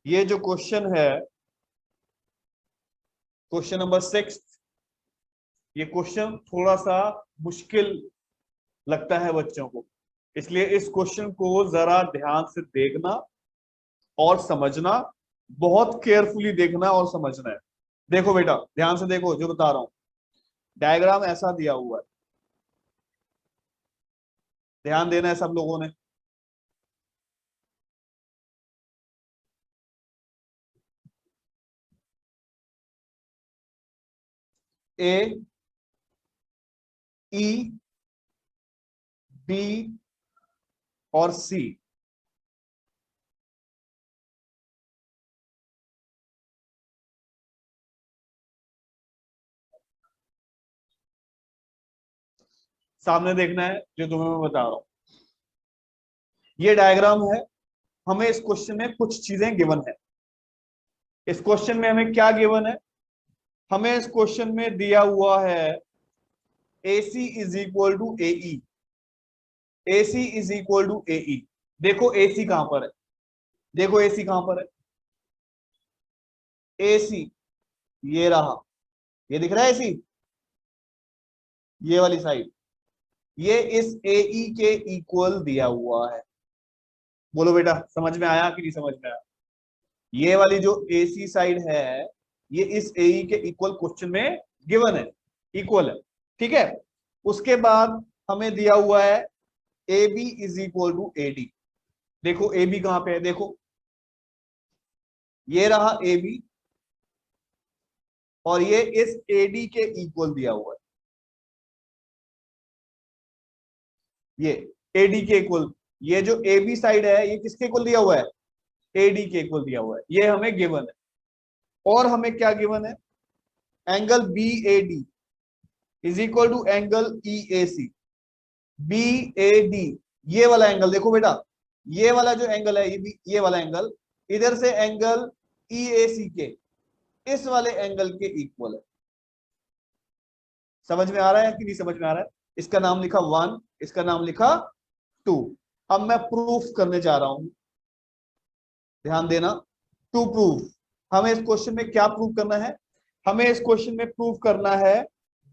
ये जो क्वेश्चन है, क्वेश्चन नंबर 6, ये क्वेश्चन थोड़ा सा मुश्किल लगता है बच्चों को, इसलिए इस क्वेश्चन को जरा ध्यान से देखना और समझना, बहुत केयरफुली देखना और समझना है। देखो बेटा, ध्यान से देखो जो बता रहा हूं। डायग्राम ऐसा दिया हुआ है, ध्यान देना है सब लोगों ने। ए, ई, बी और सी, सामने देखना है जो तुम्हें मैं बता रहा हूं। ये डायग्राम है। हमें इस क्वेश्चन में कुछ चीजें गिवन है। इस क्वेश्चन में हमें क्या गिवन है, हमें इस क्वेश्चन में दिया हुआ है AC is equal to AE, AC is equal to AE। देखो AC कहां पर है, देखो AC कहां पर है, AC ये रहा, ये दिख रहा है AC, ये वाली साइड, ये इस AE के इक्वल दिया हुआ है। बोलो बेटा, समझ में आया कि नहीं समझ में आया? ये वाली जो AC साइड है, ये इस AE के इक्वल क्वेश्चन में गिवन है, इक्वल है, ठीक है। उसके बाद हमें दिया हुआ है AB is equal to AD। देखो AB कहां पे है, देखो ये रहा AB, और ये इस AD के इक्वल दिया हुआ है, ये AD के इक्वल। ये जो AB साइड है, ये किसके इक्वल दिया हुआ है, AD के इक्वल दिया हुआ है, ये हमें गिवन है। और हमें क्या गिवन है, angle BAD is equal to angle EAC। BAD ये वाला एंगल देखो बेटा, ये वाला जो एंगल है, ये वाला एंगल इधर से एंगल EAC के इस वाले एंगल के इक्वल है। समझ में आ रहा है कि नहीं समझ में आ रहा है? इसका नाम लिखा 1, इसका नाम लिखा 2। अब मैं प्रूफ करने जा रहा हूं, ध्यान देना। टू प्रूफ, हमें इस क्वेश्चन में क्या प्रूफ करना है, हमें इस क्वेश्चन में प्रूफ करना है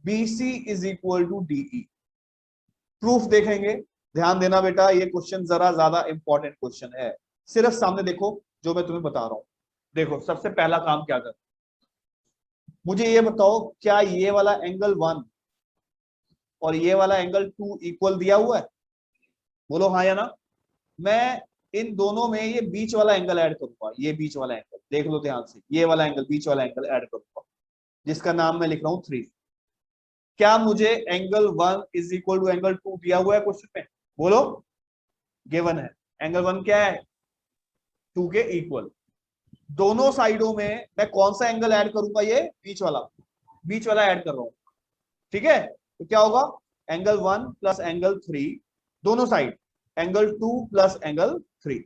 BC is equal to DE। Proof देखेंगे, ध्यान देना बेटा, ये क्वेश्चन जरा ज्यादा इंपॉर्टेंट क्वेश्चन है। सिर्फ सामने देखो जो मैं तुम्हें बता रहा हूं। देखो सबसे पहला काम क्या कर, मुझे ये बताओ, क्या ये वाला एंगल 1 और ये वाला एंगल 2 इक्वल दिया हुआ है? बोलो हाँ या ना। मैं इन दोनों में ये बीच वाला एंगल ऐड करूंगा, ये बीच वाला एंगल देख लो ध्यान से, ये वाला एंगल, बीच वाला एंगल ऐड करूंगा, जिसका नाम मैं लिख रहा हूं 3। क्या मुझे angle 1 is equal to angle 2 दिया हुआ है क्वेश्चन में? बोलो, गिवन है। एंगल 1 क्या है, 2 के इक्वल। दोनों साइडों में मैं कौन सा एंगल ऐड करूंगा, ये बीच वाला, बीच वाला ऐड कर रहा हूं, ठीक है। तो क्या होगा, एंगल 1 प्लस एंगल 3, दोनों साइड, एंगल 2 प्लस एंगल 3,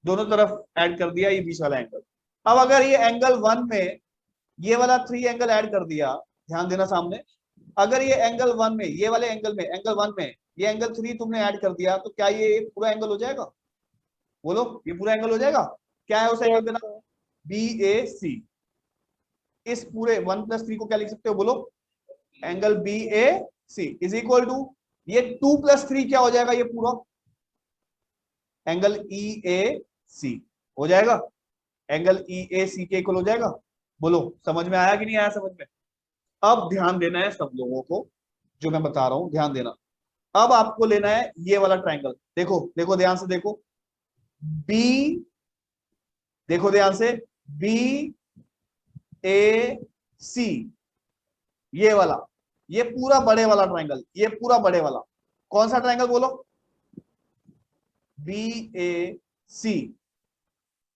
दोनों तरफ ऐड कर दिया ये बीच वाला एंगल। अब अगर ये एंगल 1 में ये वाला 3 एंगल ऐड कर दिया, ध्यान देना सामने, अगर ये एंगल 1 में, ये वाले एंगल में, एंगल 1 में ये एंगल 3 तुमने ऐड कर दिया, तो क्या ये पूरा एंगल हो जाएगा? बोलो, ये पूरा एंगल हो जाएगा। क्या है उस एंगल का नाम, BAC। इस पूरे 1 प्लस 3 को क्या लिख सकते हो, बोलो, angle BAC is equal to, ये 2 प्लस 3 क्या हो जाएगा, ये पूरा एंगल EAC हो जाएगा, एंगल EAC के इक्वल हो जाएगा। बोलो, समझ में आया कि नहीं आया समझ में? अब ध्यान देना है सब लोगों को, जो मैं बता रहा हूं ध्यान देना। अब आपको लेना है ये वाला ट्रायंगल, देखो देखो ध्यान से देखो, B, देखो ध्यान से, BAC, ये वाला, ये पूरा बड़े वाला ट्रायंगल, ये पूरा बड़े वाला कौन सा ट्रायंगल, बोलो, BAC।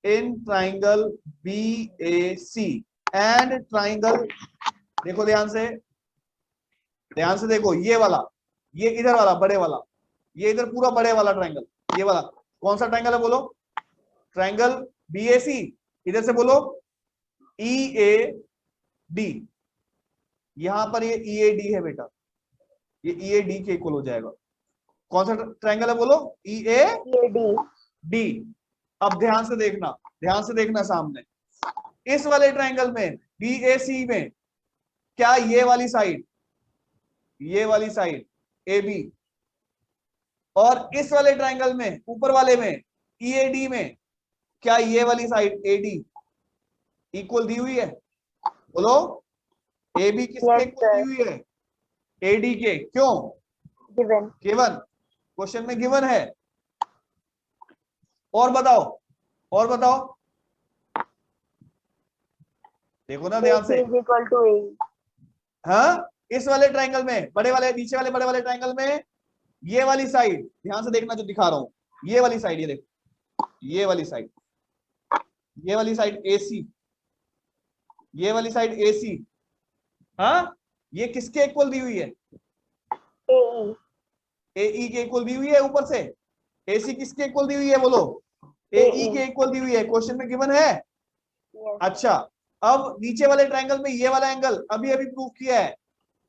In triangle BAC and triangle, देखो ध्यान से देखो, ये वाला, ये इधर वाला बड़े वाला, ये इधर पूरा बड़े वाला ट्राइंगल, ये वाला कौन सा ट्राइंगल है बोलो? Triangle BAC। इधर से बोलो EAD। यहां पर ये EAD है बेटा, ये EAD के इक्वल हो जाएगा। कौन सा ट्राइंगल है बोलो? EAD। अब ध्यान से देखना सामने, इस वाले ट्राइंगल में BAC में क्या ये वाली साइड AB, और इस वाले ट्राइंगल में ऊपर वाले में EAD में क्या ये वाली साइड AD इक्वल दी हुई है? बोलो, AB किसके इक्वल दी हुई है? AD के। क्यों? गिवन, क्वेश्चन में गिवन है। और बताओ, देखो ना ध्यान से। हाँ, इस वाले ट्राइंगल में, नीचे वाले बड़े वाले ट्राइंगल में ये वाली साइड, ध्यान से देखना जो दिखा रहा हूं, ये वाली साइड, ये देखो, ये वाली साइड AC, ये वाली साइड AC, हाँ, ये किसके इक्वल दी हुई है? AE के इक्वल दी हुई है। ऊपर से AC किसके इक्वल दी हुई है बोलो? AE के इक्वल दी हुई है, क्वेश्चन में गिवन है। अच्छा, अब नीचे वाले ट्राइंगल में ये वाला एंगल अभी प्रूव किया है,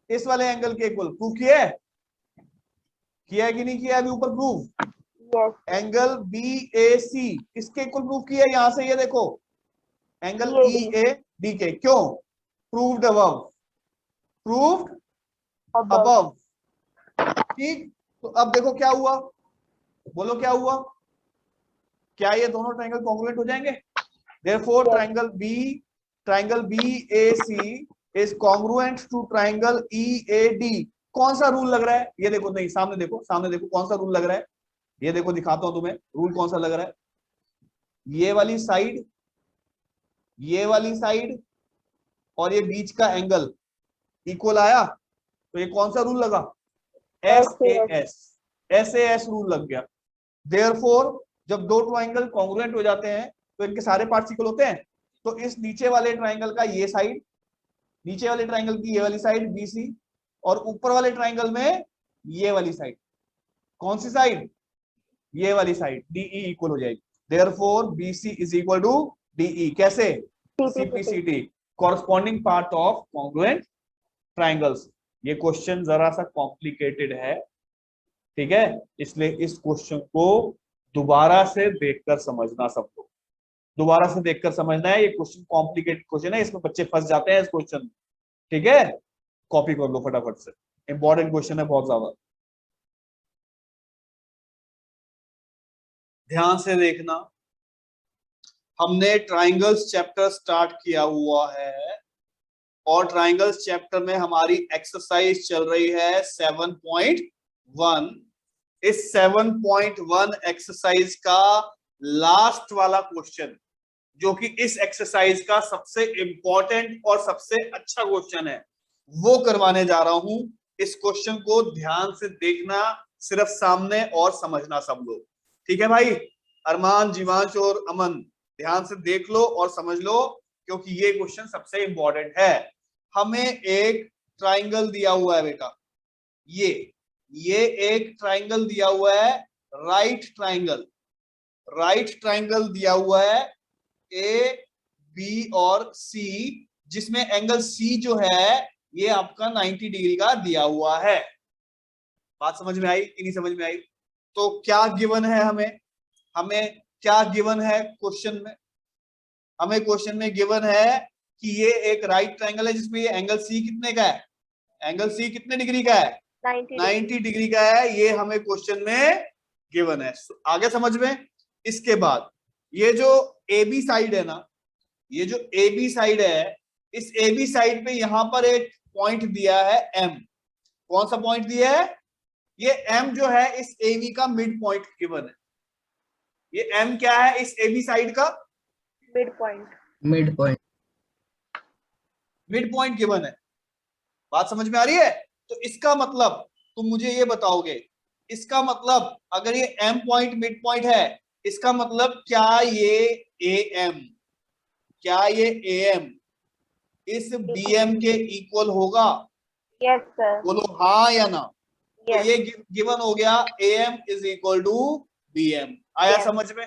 इस वाले एंगल के इक्वल प्रूव किया है कि नहीं किया? अभी ऊपर प्रूव, एंगल BAC किसके इक्वल प्रूव किया है? यहां से ये देखो, एंगल EAD के। क्यों? Proved above. ठीक, तो अब देखो क्या हुआ, बोलो क्या हुआ? क्या ये दोनों ट्राइंगल कॉन्ग्रुएंट हो जाएंगे? Therefore triangle BAC is congruent to triangle EAD। कौन सा रूल लग रहा है? ये देखो, नहीं सामने देखो कौन सा रूल लग रहा है, ये देखो दिखाता हूं तुम्हें रूल कौन सा लग रहा है। ये वाली साइड और ये बीच का एंगल इक्वल आया, तो ये कौन सा रूल लगा? SAS रूल लग गया। Therefore जब दो ट्राइंगल कॉन्ग्रुएंट हो जाते हैं तो इनके सारे पार्ट्स इक्वल होते हैं। तो इस नीचे वाले ट्राइंगल का ये साइड, नीचे वाले ट्राइंगल की ये वाली साइड BC, और ऊपर वाले ट्राइंगल में ये वाली साइड, कौन सी साइड? ये वाली साइड DE इक्वल हो जाएगी। Therefore BC is equal to DE। कैसे? CPCT, corresponding part of congruent triangles। ये क्वेश्चन जरा सा कॉम्प्लिकेटेड है, ठीक है, इसलिए इस क्वेश्चन को दोबारा से देखकर समझना, सबको दोबारा से देखकर समझना है। ये क्वेश्चन कॉम्प्लिकेटेड क्वेश्चन है, इसमें बच्चे फंस जाते हैं इस क्वेश्चन में, ठीक है। कॉपी कर लो फटाफट से, इंपॉर्टेंट क्वेश्चन है बहुत ज्यादा, ध्यान से देखना। हमने ट्राइंगल्स चैप्टर स्टार्ट किया हुआ है और ट्राइंगल्स चैप्टर में हमारी एक्सरसाइज चल रही है 7.1। इस 7.1 एक्सरसाइज का लास्ट वाला क्वेश्चन, जो कि इस एक्सरसाइज का सबसे इंपॉर्टेंट और सबसे अच्छा क्वेश्चन है, वो करवाने जा रहा हूं। इस क्वेश्चन को ध्यान से देखना, सिर्फ सामने और समझना सब लोग, ठीक है भाई? अरमान, जीवांश और अमन ध्यान से देख लो और समझ लो, क्योंकि ये क्वेश्चन सबसे इंपॉर्टेंट है। हमें एक ट्राइंगल दिया हुआ है बेटा, ये एक ट्राइंगल दिया हुआ है, राइट ट्राइंगल दिया हुआ है A, B और C, जिसमें एंगल C जो है ये आपका 90 डिग्री का दिया हुआ है। बात समझ में आई कि नहीं समझ में आई? तो क्या गिवन है हमें क्या गिवन है क्वेश्चन में? हमें क्वेश्चन में गिवन है कि ये एक राइट ट्राइंगल है जिसमें ये एंगल C कितने का है? एंगल C कितने डिग्री का है? 90 डिग्री का है। ये हमें क्वेश्चन में गिवन है। आगे समझ में। इसके बाद ये जो AB साइड है ना, ये जो AB साइड है, इस AB साइड पे यहां पर एक पॉइंट दिया है M। कौन सा पॉइंट दिया है? ये M जो है इस AB का मिड पॉइंट गिवन है। ये M क्या है इस AB साइड का? मिड पॉइंट गिवन है। बात समझ में आ रही है? तो इसका मतलब तुम मुझे ये बताओगे, इसका मतलब अगर ये M पॉइंट मिड पॉइंट है, इसका मतलब क्या ये AM इस BM के इक्वल होगा? Yes sir. बोलो हाँ या ना। तो यस। ये गिवन हो गया AM is equal to BM। आया Yes. समझ में?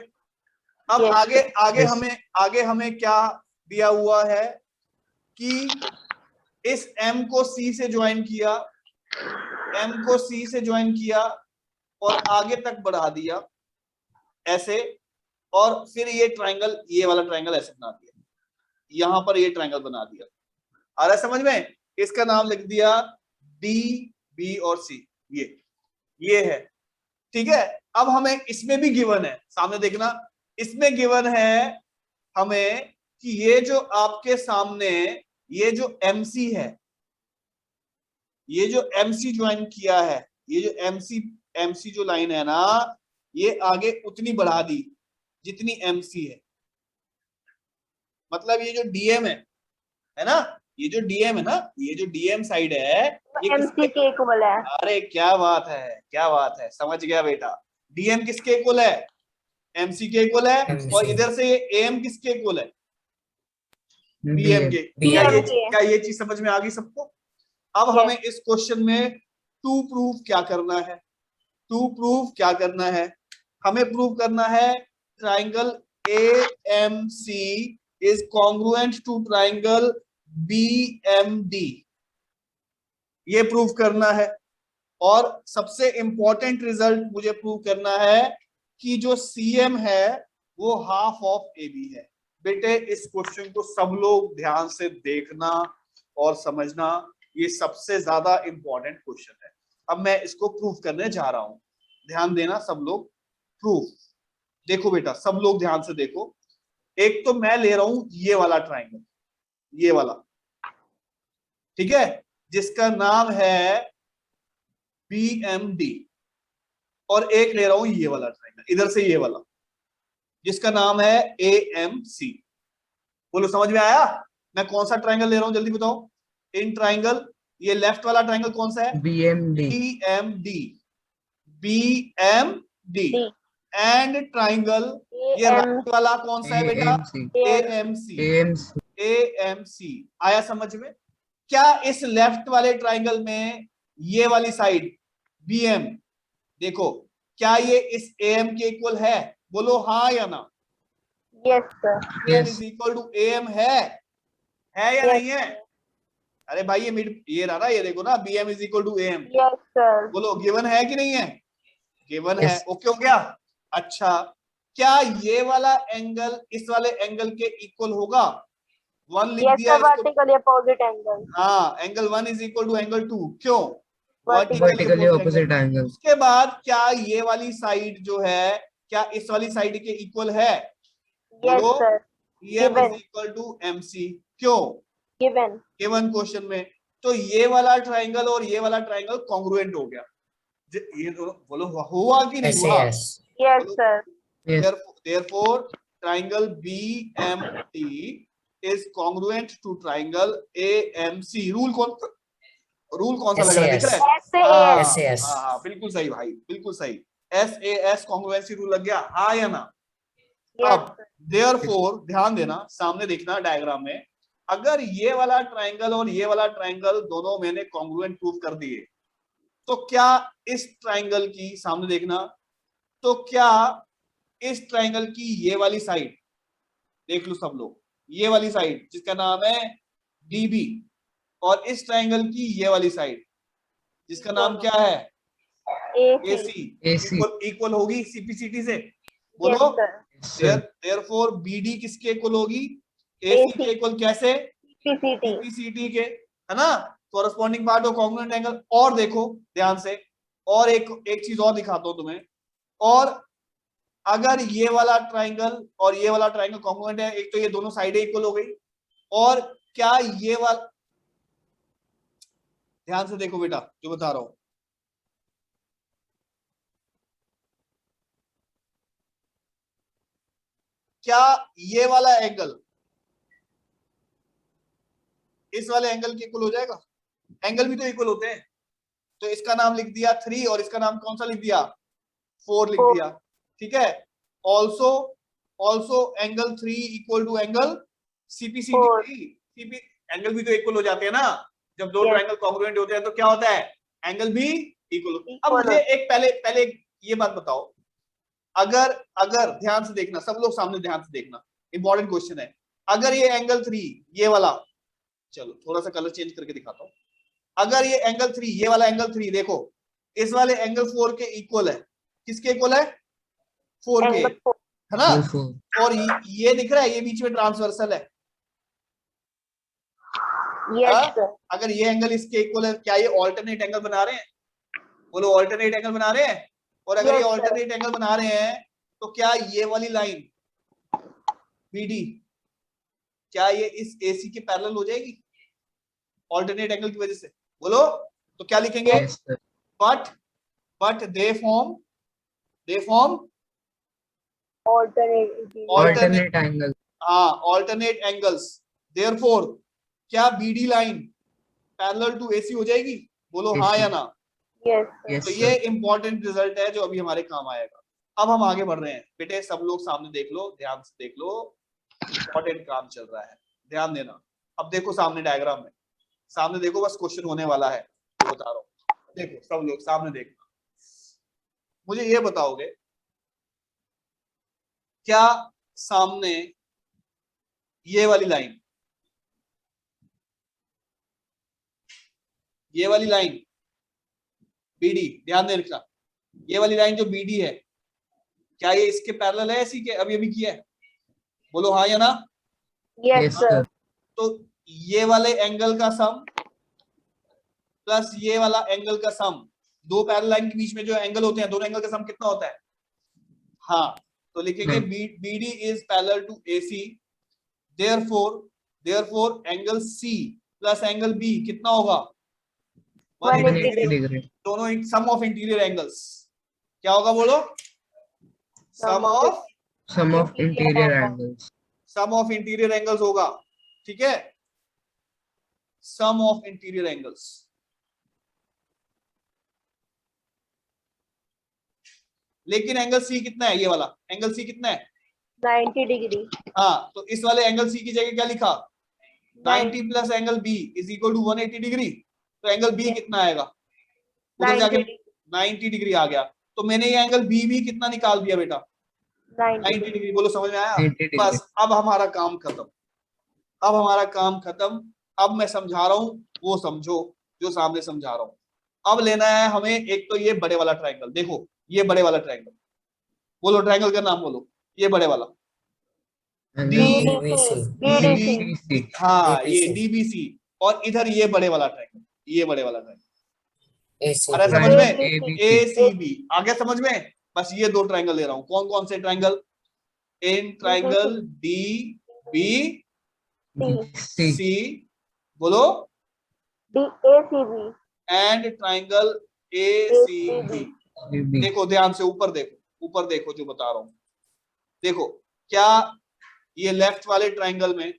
अब Yes. आगे आगे Yes. हमें क्या दिया हुआ है कि इस M को C से ज्वाइन किया, M को C से ज्वाइन किया और आगे तक बढ़ा दिया ऐसे, और फिर ये ट्राइंगल, ये वाला ट्राइंगल ऐसे बना दिया, यहां पर ये ट्राइंगल बना दिया। आ रहा है समझ में? इसका नाम लिख दिया D, B और C। ये है, ठीक है। अब हमें इसमें भी गिवन है, सामने देखना, इसमें गिवन है हमें कि ये जो आपके सामने ये जो MC है, ये जो MC ज्वाइन किया है, ये जो MC जो लाइन है ना, ये आगे उतनी बढ़ा दी जितनी MC है। मतलब ये जो DM है ना, ये जो DM है ना, ये जो DM साइड है ये MC के इक्वल है। अरे क्या बात है, क्या बात है, समझ गया बेटा। DM किसके इक्वल है? MC के इक्वल है। MC। और इधर से ये AM किसके इक्वल है? BM के। BM। क्या ये चीज समझ में आ गई सबको? अब Yes. हमें इस क्वेश्चन में टू प्रूफ क्या करना है? हमें प्रूव करना है triangle AMC is congruent to triangle BMD, ये प्रूव करना है। और सबसे इंपॉर्टेंट रिजल्ट मुझे प्रूव करना है कि जो CM है वो हाफ ऑफ AB है। बेटे इस क्वेश्चन को सब लोग ध्यान से देखना और समझना, ये सबसे ज्यादा इंपॉर्टेंट क्वेश्चन है। अब मैं इसको प्रूव करने जा रहा हूं, ध्यान देना सब लोग। प्रूफ देखो बेटा, सब लोग ध्यान से देखो। एक तो मैं ले रहा हूं ये वाला ट्राइंगल, ये वाला, ठीक है, जिसका नाम है BMD, और एक ले रहा हूं ये वाला ट्राइंगल इधर से, ये वाला जिसका नाम है AMC। बोलो समझ में आया? मैं कौन सा ट्राइंगल ले रहा हूं, जल्दी बताओ। इन ट्राइंगल, ये लेफ्ट वाला ट्राइंगल कौन सा है? BMD एंड ट्राइंगल, ये राइट वाला कौन सा है बेटा? AMC। आया समझ में? क्या इस लेफ्ट वाले ट्राइंगल में ये वाली साइड BM, देखो, क्या ये इस AM के इक्वल है? बोलो हाँ या ना। Yes sir. BM is equal to AM है या नहीं है? अरे भाई ये रहा ना, ये देखो ना, BM is equal to AM। Yes sir. बोलो गिवन है कि नहीं है? गिवन है। ओके हो गया। अच्छा, क्या ये वाला एंगल इस वाले एंगल के इक्वल होगा? 1 लिख दिया इसको। Vertically opposite angle. हाँ, angle 1 is equal to angle 2। क्यों? Vertically opposite angle. उसके बाद क्या ये वाली साइड जो है, क्या इस वाली साइड के इक्वल है? Yes sir. PM is equal to MC। क्यों? गिवन क्वेश्चन में। तो ये वाला ट्राइंगल और ये वाला ट्राइंगल कॉन्ग्रुएंट हो गया। ये दोनों, बोलो हुआ कि नहीं हुआ? Yes sir. Therefore, triangle BMT is congruent to triangle AMC। Rule कौन सा लग रहा है, दिख रहा है? SAS। हाँ, बिल्कुल सही भाई, बिल्कुल सही। SAS कॉन्ग्रुएंसी रूल लग गया, हाँ या ना? अब therefore ध्यान देना, सामने देखना डायग्राम में, अगर ये वाला ट्राइंगल और ये वाला ट्राइंगल दोनों मैंने कॉन्ग्रुएंट प्रूव कर दिए, तो क्या इस ट्राइंगल की, सामने देखना, तो क्या इस ट्राइंगल की ये वाली साइड, देख लो सब लोग, ये वाली साइड जिसका नाम है DB, और इस ट्राइंगल की ये वाली साइड जिसका नाम क्या है? AC इक्वल होगी CPCT से। बोलो therefore BD किसके इक्वल होगी? AC के इक्वल। कैसे? CPCT के, है ना? Corresponding part of congruent angle. और देखो ध्यान से, और एक चीज और दिखाता हूं तुम्हें। और अगर ये वाला ट्राइंगल और ये वाला ट्राइंगल कॉन्ग्रुएंट है, एक तो ये दोनों साइडें इक्वल हो गई, और क्या ये वाला, ध्यान से देखो बेटा जो बता रहा हूं, क्या ये वाला एंगल इस वाले एंगल के इक्वल हो जाएगा? एंगल भी तो इक्वल होते हैं। तो इसका नाम लिख दिया 3 और इसका नाम कौन सा लिख दिया? 4 लिख दिया, ठीक है। Also angle 3 equal to angle CPCD। CP angle भी तो इक्वल हो जाते हैं ना, जब दो Yes. ट्रायंगल कॉन्ग्रुएंट होते हैं तो क्या होता है, एंगल भी इक्वल। अब Equal मुझे एक पहले ये बात बताओ, अगर ध्यान से देखना, सब लोग सामने ध्यान से देखना, इंपॉर्टेंट क्वेश्चन है। अगर ये एंगल 3 ये वाला, चलो थोड़ा सा कलर चेंज करके दिखाता हूं, अगर ये एंगल 3 ये वाला एंगल 3 देखो इस वाले एंगल 4 के इक्वल है, किसके इक्वल है, 4 के, Angle 4. है ना, Four. और ये दिख रहा है, ये बीच में ट्रांसवर्सल है। Yes, हाँ? sir. अगर ये एंगल इसके इक्वल है, क्या ये ऑल्टरनेट एंगल बना रहे हैं, बोलो ऑल्टरनेट एंगल बना रहे हैं। और अगर ये Yes, sir. ऑल्टरनेट एंगल बना रहे हैं तो क्या ये वाली लाइन BD, क्या ये इस AC के पैरेलल हो जाएगी ऑल्टरनेट एंगल की वजह से, बोलो। तो क्या लिखेंगे, Yes, sir. But they form Alternate angle. हाँ ऑल्टरनेट एंगल्स, देयरफॉर क्या BD line parallel to AC हो जाएगी, बोलो हाँ या ना। Yes, sir. Yes, तो sir. ये इंपॉर्टेंट रिजल्ट है जो अभी हमारे काम आएगा। अब हम आगे बढ़ रहे हैं बेटे, सब लोग सामने देख लो, ध्यान से देख लो, इंपॉर्टेंट काम चल रहा है, ध्यान देना। अब देखो सामने डायग्राम में, सामने देखो, बस क्वेश्चन होने वाला है, बता रहा हूँ। देखो सब लोग सामने देखना, मुझे ये बताओगे क्या सामने ये वाली लाइन, ये वाली लाइन BD, ध्यान दे रखना, ये वाली लाइन जो BD है, क्या ये इसके पैरेलल है ऐसी के अभी किया है, बोलो हाँ या ना। Yes, Yes, sir. sir. तो ये वाले एंगल का सम प्लस ये वाला एंगल का सम, दो पैरेलल लाइन के बीच में जो एंगल होते हैं दोनों एंगल का सम कितना होता है, हाँ, तो लिखेंगे BD is parallel to AC, therefore angle C plus angle B कितना होगा, 180 डिग्री। degree. दोनों सम ऑफ इंटीरियर एंगल्स क्या होगा, बोलो, sum of interior angles. Sum of interior angles होगा, ठीक है, सम ऑफ इंटीरियर एंगल्स। लेकिन एंगल C कितना है, ये वाला एंगल C कितना है, 90 degree. हाँ, तो इस वाले एंगल C की जगह क्या लिखा, 90 plus angle B is equal to 180 degree. तो एंगल B कितना आएगा, उधर जाके 90 डिग्री आ गया, तो मैंने ये एंगल B भी कितना निकाल दिया बेटा, 90 डिग्री। बोलो समझ में आया, 90 degree. बस अब हमारा काम खत्म, अब हमारा काम खत्म। अब मैं समझा रहा हूं वो समझो जो सामने समझा रहा हूं। अब लेना है हमें एक तो ये बड़े वाला ट्रायंगल, देखो ये बड़े वाला ट्रायंगल, बोलो ट्रायंगल का नाम बोलो, ये बड़े वाला DBC. हाँ ये DBC, और इधर ये बड़े वाला ट्रायंगल, ये बड़े वाला ट्रायंगल, अरे समझ में, ACB आ गया समझ में। बस ये दो ट्रायंगल ले रहा हूं, कौन कौन से ट्रायंगल, इन ट्रायंगल DBC, बोलो, ACB. And triangle ACB। देखो ध्यान से ऊपर देखो, ऊपर देखो जो बता रहा हूं, देखो क्या ये लेफ्ट वाले ट्रायंगल में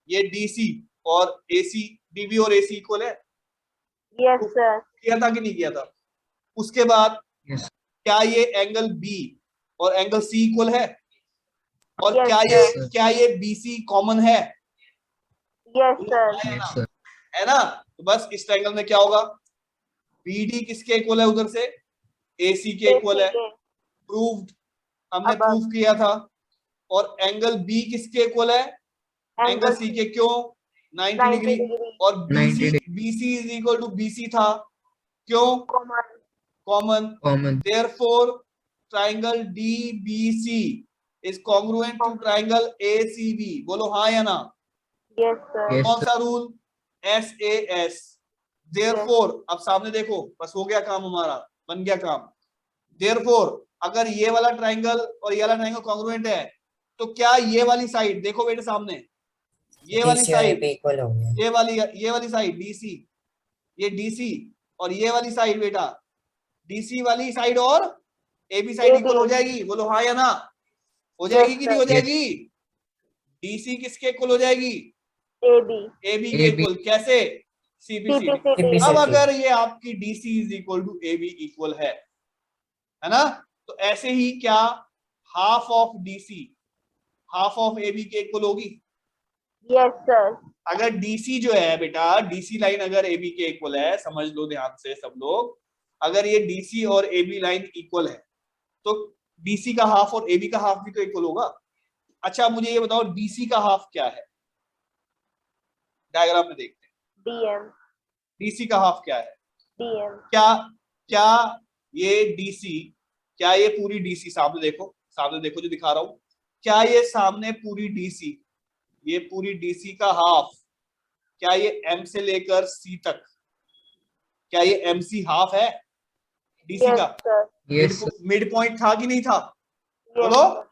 ये DC और AC, DB और AC इक्वल है, Yes, sir. किया था कि नहीं किया था। उसके बाद Yes. क्या ये एंगल B और एंगल C इक्वल है, और Yes, क्या ये BC कॉमन है, Yes, sir. Yes, sir. है ना। तो बस इस ट्रायंगल में क्या होगा, BD किसके इक्वल है उधर से, AC के इक्वल है, प्रूव्ड, हमने प्रूव किया था। और एंगल B किसके इक्वल है, एंगल C के, क्यों, 90 डिग्री। और BC is equal to BC था, क्यों, common. Therefore triangle DBC is congruent to triangle ACB, बोलो हाँ या ना। Yes, sir. Yes. कौन सा रूल, SAS। देयरफॉर अब सामने देखो, बस हो गया काम हमारा, बन गया काम। देयरफॉर अगर ये वाला ट्रायंगल और ये वाला ट्रायंगल कॉन्ग्रुएंट है तो क्या ये वाली साइड, देखो बेटे सामने, ये वाली साइड, ये वाली साइड DC, ये DC, और ये वाली साइड बेटा DC वाली साइड और AB साइड इक्वल हो जाएगी, बोलो हाँ या ना। हो जाएगी कि नहीं हो जाएगी, DC किसके इक्वल हो जाएगी, AB के इक्वल, कैसे, CPCD। अब अगर ये आपकी DC is equal to AB equal है ना, तो ऐसे ही क्या half of DC half of AB के इक्वल होगी? Yes, sir. अगर डीसी जो है बेटा, डीसी लाइन अगर एबी के इक्वल है, समझ लो ध्यान से सब लोग, अगर ये डीसी और एबी लाइन इक्वल है तो डीसी का हाफ और एबी का हाफ भी तो इक्वल होगा। अच्छा मुझे ये बताओ डीसी का हाफ क्या है, डायग्राम में देखते हैं। DM. डीसी का हाफ क्या है? DM. क्या क्या ये डीसी, क्या ये पूरी डीसी, सामने देखो, सामने देखो जो दिखा रहा हूं, क्या ये सामने पूरी डीसी, ये पूरी डीसी का हाफ, क्या ये एम से लेकर सी तक, क्या ये एमसी हाफ है डीसी Yes, का? sir. Yes, sir. Mid point था कि नहीं था? Yes, बोलो। sir.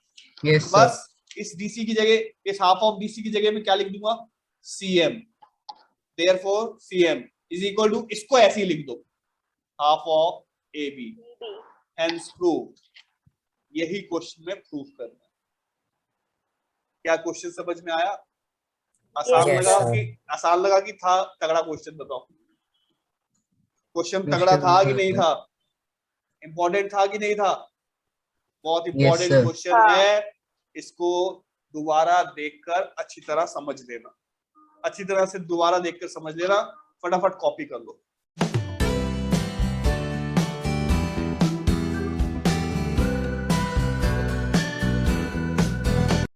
Yes, sir. बस इस डीसी की जगह, इस हाफ ऑफ डीसी की जगह में क्या लिख दूंगा? CM. Therefore CM is equal to, इसको ऐसे ही लिख दो, half of AB, BD. Hence prove. यही क्वेश्चन में प्रूव करना है। क्या क्वेश्चन समझ में आया? आसान Yes, लगा sir. कि, आसान लगा कि था तगड़ा क्वेश्चन? बताओ क्वेश्चन तगड़ा Question था कि था, नहीं sir. था? इंपॉर्टेंट था कि नहीं था? बहुत Yes, इंपॉर्टेंट sir. क्वेश्चन हाँ। है, इसको दोबारा देखकर अच्छी तरह समझ लेना, अच्छी तरह से दोबारा देखकर समझ लेना, फटाफट कॉपी कर लो।